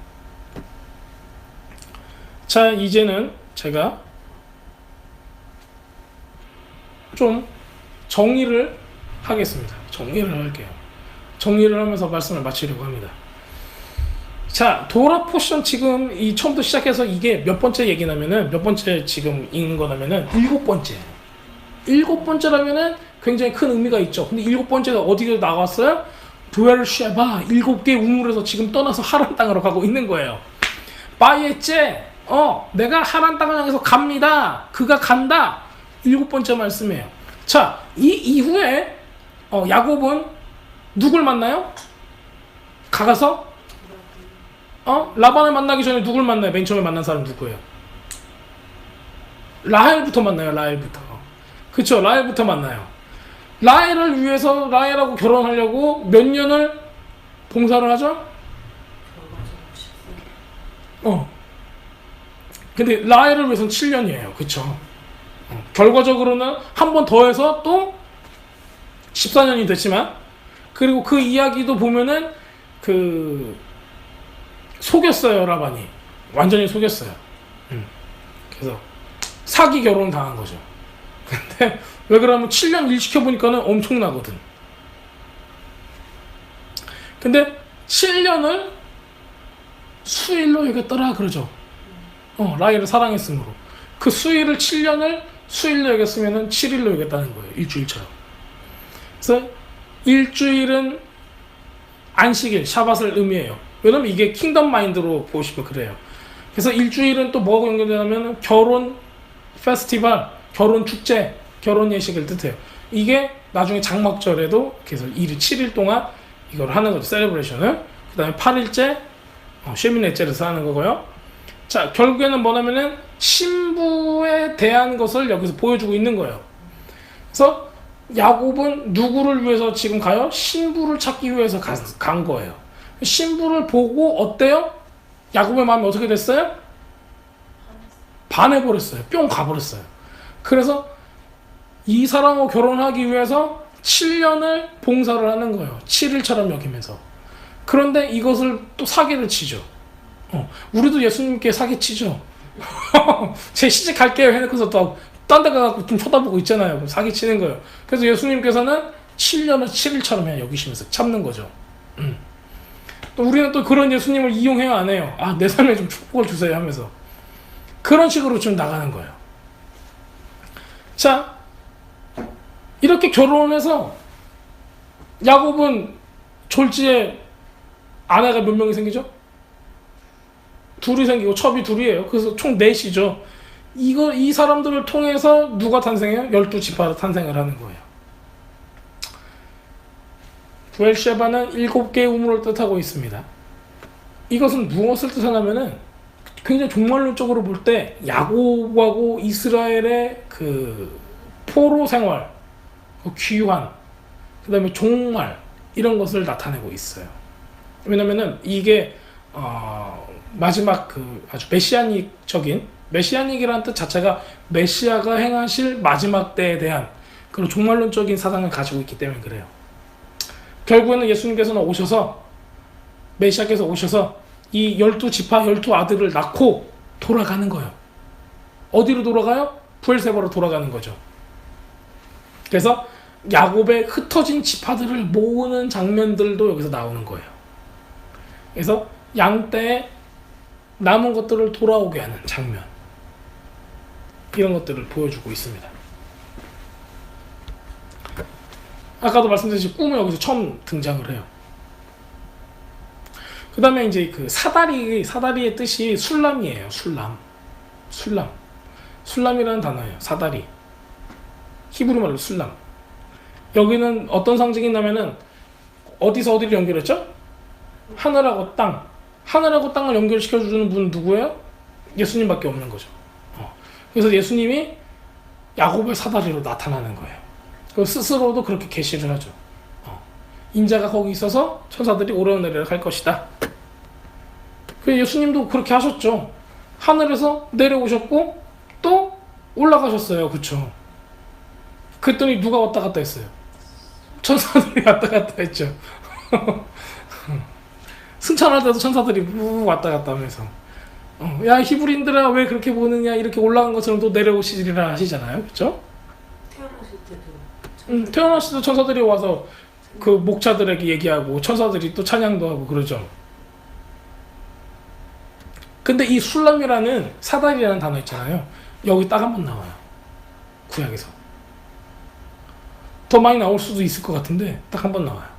Speaker 1: 자, 이제는 제가 좀 정리를 하겠습니다. 정리를 할게요. 정리를 하면서 말씀을 마치려고 합니다. 자, 도라 포션 지금 이 처음부터 시작해서 이게 몇 번째 얘기냐면은 몇 번째 지금 읽는 거냐면은 7번째. 7번째라면은 굉장히 큰 의미가 있죠. 근데 7번째가 어디로 나왔어요? 부엘쉐바 7개 우물에서 지금 떠나서 하란 땅으로 가고 있는 거예요. 바이에째 내가 하란 땅을 향해서 갑니다. 그가 간다. 7번째 말씀이에요. 자, 이 이후에 야곱은 누굴 만나요? 가서 라반을 만나기 전에 누굴 만나요? 맨 처음에 만난 사람 누구예요? 라헬부터 만나요. 라헬부터. 그쵸, 라헬부터 만나요. 라헬을 위해서 라헬하고 결혼하려고 몇 년을 봉사를 하죠? 근데 라헬을 위해서는 7년이에요. 그쵸? 결과적으로는 한 번 더 해서 또 14년이 됐지만, 그리고 그 이야기도 보면은 속였어요. 라반이 완전히 속였어요. 그래서 사기 결혼 당한 거죠. 근데 왜 그러면 7년 일 시켜보니까는 엄청나거든. 근데 7년을 수일로 여겼더라 그러죠. 라헬을 사랑했으므로 그 수일을 7년을 수일로 여겼으면은 7일로 여겼다는 거예요. 일주일처럼. 그래서 일주일은 안식일, 샤밧을 의미해요. 왜냐면 이게 킹덤 마인드로 보시면 그래요. 그래서 일주일은 또 뭐가 연결되냐면 결혼 페스티벌, 결혼 축제, 결혼 예식을 뜻해요. 이게 나중에 장막절에도 계속 7일 동안 이걸 하는 거죠. 셀레브레이션을. 그 다음에 8일째 쉐미넷제를 하는 거고요. 자, 결국에는 뭐냐면은 신부에 대한 것을 여기서 보여주고 있는 거예요. 그래서 야곱은 누구를 위해서 지금 가요? 신부를 찾기 위해서 간 거예요. 신부를 보고 어때요? 야곱의 마음이 어떻게 됐어요? 반해버렸어요. 뿅 가버렸어요. 그래서 이 사람하고 결혼하기 위해서 7년을 봉사를 하는 거예요. 7일처럼 여기면서. 그런데 이것을 또 사기를 치죠. 우리도 예수님께 사기치죠. 제 시집 갈게요 해놓고서 또 딴 데 가서 좀 쳐다보고 있잖아요. 사기치는 거예요. 그래서 예수님께서는 7년을 7일처럼 여기시면서 참는 거죠. 또 우리는 또 그런 예수님을 이용해요, 안 해요? 내 삶에 좀 축복을 주세요 하면서 그런 식으로 좀 나가는 거예요. 자, 이렇게 결혼해서 야곱은 졸지에 아내가 몇 명이 생기죠? 둘이 생기고 첩이 둘이에요. 그래서 총 넷이죠. 이 사람들을 통해서 누가 탄생해요? 12지파가 탄생을 하는 거예요. 부엘셰바는 7개의 우물을 뜻하고 있습니다. 이것은 무엇을 뜻하냐면은 굉장히 종말론적으로 볼 때 야곱하고 이스라엘의 그 포로 생활, 귀환, 그 다음에 종말 이런 것을 나타내고 있어요. 왜냐면은 이게 마지막 아주 메시아닉이라는 뜻 자체가 메시아가 행하실 마지막 때에 대한 그런 종말론적인 사상을 가지고 있기 때문에 그래요. 결국에는 예수님께서는 오셔서 메시아께서 오셔서 이 12지파 12아들을 낳고 돌아가는 거예요. 어디로 돌아가요? 부엘세바로 돌아가는 거죠. 그래서 야곱의 흩어진 지파들을 모으는 장면들도 여기서 나오는 거예요. 그래서 양떼에 남은 것들을 돌아오게 하는 장면, 이런 것들을 보여주고 있습니다. 아까도 말씀드렸듯이 꿈은 여기서 처음 등장을 해요. 그 다음에 이제 그 사다리의 뜻이 술람이에요. 술람이라는 단어예요. 사다리. 히브리 말로 술람. 여기는 어떤 상징이 있냐면은 어디서 어디를 연결했죠? 하늘하고 땅. 하늘하고 땅을 연결시켜주는 분은 누구예요? 예수님밖에 없는 거죠. 그래서 예수님이 야곱의 사다리로 나타나는 거예요. 스스로도 그렇게 계시를 하죠. 인자가 거기 있어서 천사들이 오르내리락 할 것이다. 예수님도 그렇게 하셨죠. 하늘에서 내려오셨고 또 올라가셨어요. 그쵸? 그랬더니 누가 왔다 갔다 했어요? 천사들이 왔다 갔다 했죠. 승천할 때도 천사들이 왔다 갔다 하면서 야 히브리인들아 왜 그렇게 보느냐, 이렇게 올라간 것처럼 또 내려오시리라 하시잖아요. 그쵸? 태어나실 때도 천사들이 와서 그 목자들에게 얘기하고 천사들이 또 찬양도 하고 그러죠. 근데 이 술람이라는 사다리라는 단어 있잖아요. 여기 딱 한 번 나와요. 구약에서. 더 많이 나올 수도 있을 것 같은데 딱 한 번 나와요.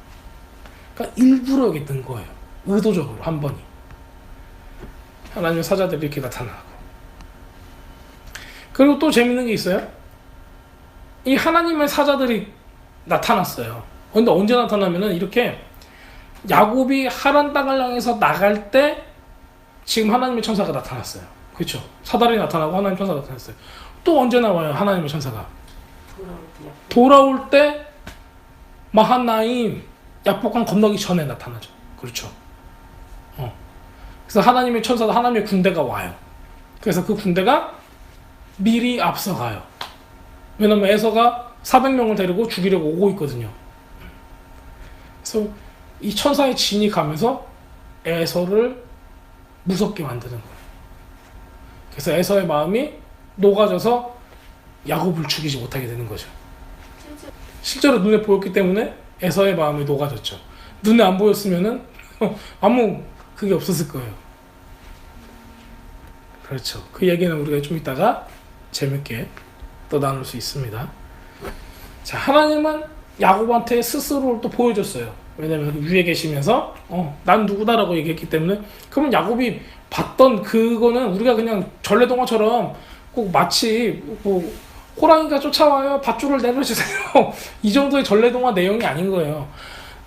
Speaker 1: 그러니까 일부러 여기 뜬 거예요. 의도적으로 한 번이. 하나님의 사자들이 이렇게 나타나고. 그리고 또 재밌는 게 있어요. 이 하나님의 사자들이 나타났어요. 근데 언제 나타나면은 이렇게 야곱이 하란 땅을 향해서 나갈 때 지금 하나님의 천사가 나타났어요. 그렇죠? 사다리 나타나고 하나님 천사가 나타났어요. 또 언제 나와요? 하나님의 천사가 돌아올 때 마하나임 약복강 건너기 전에 나타나죠. 그렇죠? 그래서 하나님의 천사도 하나님의 군대가 와요. 그래서 그 군대가 미리 앞서가요. 왜냐면 에서가 400명을 데리고 죽이려고 오고 있거든요. 그래서 이 천사의 진이 가면서 에서를 무섭게 만드는 거예요. 그래서 에서의 마음이 녹아져서 야곱을 죽이지 못하게 되는 거죠. 실제로 눈에 보였기 때문에 에서의 마음이 녹아졌죠. 눈에 안 보였으면은 아무 그게 없었을 거예요. 그렇죠. 그 얘기는 우리가 좀 이따가 재밌게 또 나눌 수 있습니다. 자, 하나님은 야곱한테 스스로를 또 보여줬어요. 왜냐면 위에 계시면서 난 누구다라고 얘기했기 때문에. 그러면 야곱이 봤던 그거는 우리가 그냥 전래동화처럼 꼭 마치 뭐 호랑이가 쫓아와요 밧줄을 내려주세요 이 정도의 전래동화 내용이 아닌 거예요.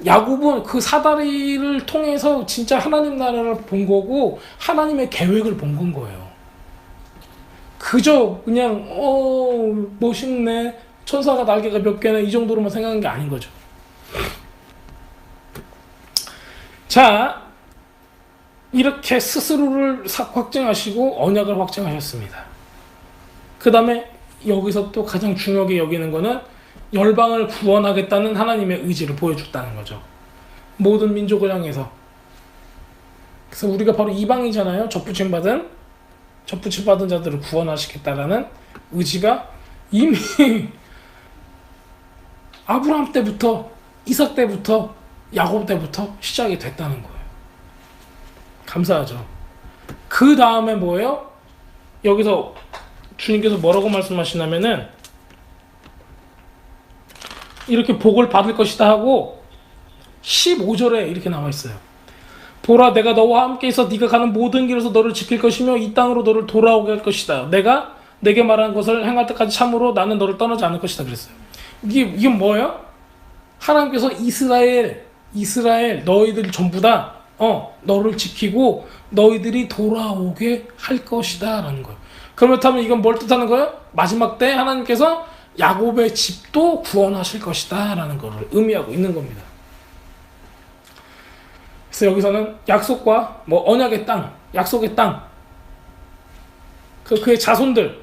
Speaker 1: 야곱은 그 사다리를 통해서 진짜 하나님 나라를 본 거고 하나님의 계획을 본 건 거예요. 그저 그냥 멋있네 천사가 날개가 몇 개나 이 정도로만 생각한 게 아닌 거죠. 자, 이렇게 스스로를 확증하시고 언약을 확증하셨습니다. 그 다음에 여기서 또 가장 중요하게 여기는 거는 열방을 구원하겠다는 하나님의 의지를 보여줬다는 거죠. 모든 민족을 향해서. 그래서 우리가 바로 이방이잖아요. 접붙임 받은 자들을 구원하시겠다라는 의지가 이미 아브라함 때부터 이삭 때부터 야곱 때부터 시작이 됐다는 거예요. 감사하죠. 그 다음에 뭐예요? 여기서 주님께서 뭐라고 말씀하시냐면은 이렇게 복을 받을 것이다 하고 15절에 이렇게 나와 있어요. 보라 내가 너와 함께 있어 네가 가는 모든 길에서 너를 지킬 것이며 이 땅으로 너를 돌아오게 할 것이다. 내가 내게 말한 것을 행할 때까지 참으로 나는 너를 떠나지 않을 것이다 그랬어요. 이게 뭐예요? 하나님께서 이스라엘 너희들 전부 다 너를 지키고 너희들이 돌아오게 할 것이다 라는 거예요. 그렇다면 이건 뭘 뜻하는 거예요? 마지막 때 하나님께서 야곱의 집도 구원하실 것이다 라는 것을 의미하고 있는 겁니다. 그래서 여기서는 약속과 언약의 땅, 약속의 땅, 그의 자손들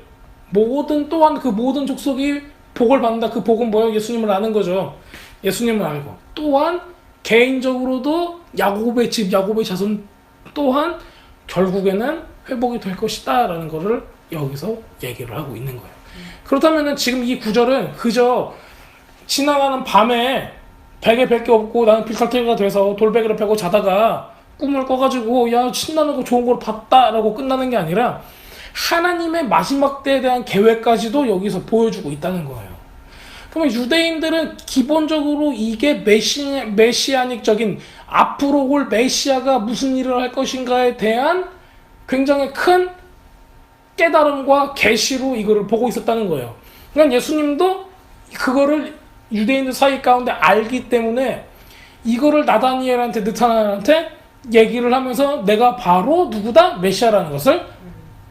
Speaker 1: 또한 그 모든 족속이 복을 받는다. 그 복은 뭐예요? 예수님을 아는 거죠. 예수님을 알고 또한 개인적으로도 야곱의 집, 야곱의 자손 또한 결국에는 회복이 될 것이다 라는 것을 여기서 얘기를 하고 있는 거예요. 그렇다면 지금 이 구절은 그저 지나가는 밤에 베개 뵐 게 없고 나는 빌탈테가 돼서 돌베개를 베고 자다가 꿈을 꿔가지고 야 신나는 거 좋은 걸 봤다 라고 끝나는 게 아니라 하나님의 마지막 때에 대한 계획까지도 여기서 보여주고 있다는 거예요. 그러면 유대인들은 기본적으로 이게 메시아닉적인 앞으로 올 메시아가 무슨 일을 할 것인가에 대한 굉장히 큰 깨달음과 계시로 이거를 보고 있었다는 거예요. 그러니까 예수님도 그거를 유대인들 사이 가운데 알기 때문에 이거를 나다니엘한테 느타나엘한테 얘기를 하면서 내가 바로 누구다? 메시아라는 것을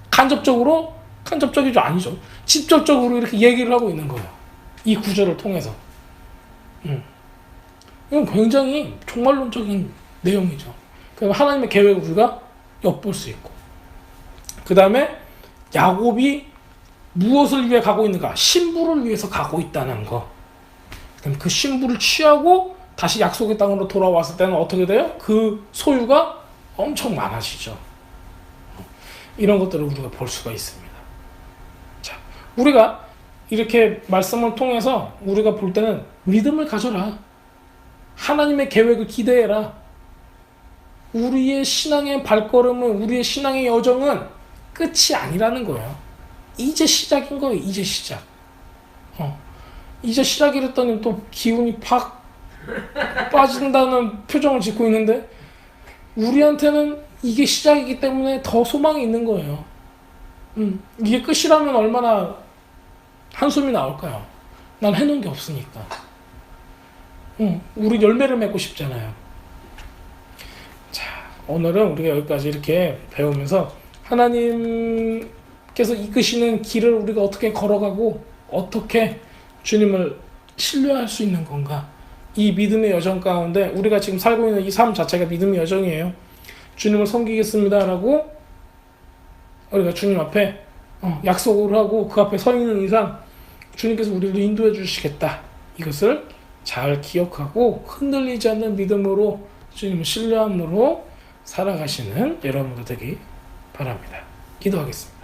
Speaker 1: 간접적이죠 아니죠. 직접적으로 이렇게 얘기를 하고 있는 거예요. 이 구절을 통해서. 이건 굉장히 종말론적인 내용이죠. 그럼 하나님의 계획을 우리가 엿볼 수 있고. 그 다음에 야곱이 무엇을 위해 가고 있는가? 신부를 위해서 가고 있다는 거. 그럼 그 신부를 취하고 다시 약속의 땅으로 돌아왔을 때는 어떻게 돼요? 그 소유가 엄청 많아지죠. 이런 것들을 우리가 볼 수가 있습니다. 자, 우리가 이렇게 말씀을 통해서 우리가 볼 때는 믿음을 가져라. 하나님의 계획을 기대해라. 우리의 신앙의 발걸음은, 우리의 신앙의 여정은 끝이 아니라는 거예요. 이제 시작인 거예요. 이제 시작. 이제 시작이랬더니 또 기운이 팍 빠진다는 표정을 짓고 있는데 우리한테는 이게 시작이기 때문에 더 소망이 있는 거예요. 이게 끝이라면 얼마나 한숨이 나올까요? 난 해놓은 게 없으니까. 우리 열매를 맺고 싶잖아요. 자, 오늘은 우리가 여기까지 이렇게 배우면서 하나님께서 이끄시는 길을 우리가 어떻게 걸어가고 어떻게 주님을 신뢰할 수 있는 건가, 이 믿음의 여정 가운데 우리가 지금 살고 있는 이 삶 자체가 믿음의 여정이에요. 주님을 섬기겠습니다 라고 우리가 주님 앞에 약속을 하고 그 앞에 서 있는 이상 주님께서 우리를 인도해 주시겠다, 이것을 잘 기억하고 흔들리지 않는 믿음으로 주님을 신뢰함으로 살아가시는 여러분들 되기 바랍니다. 기도하겠습니다.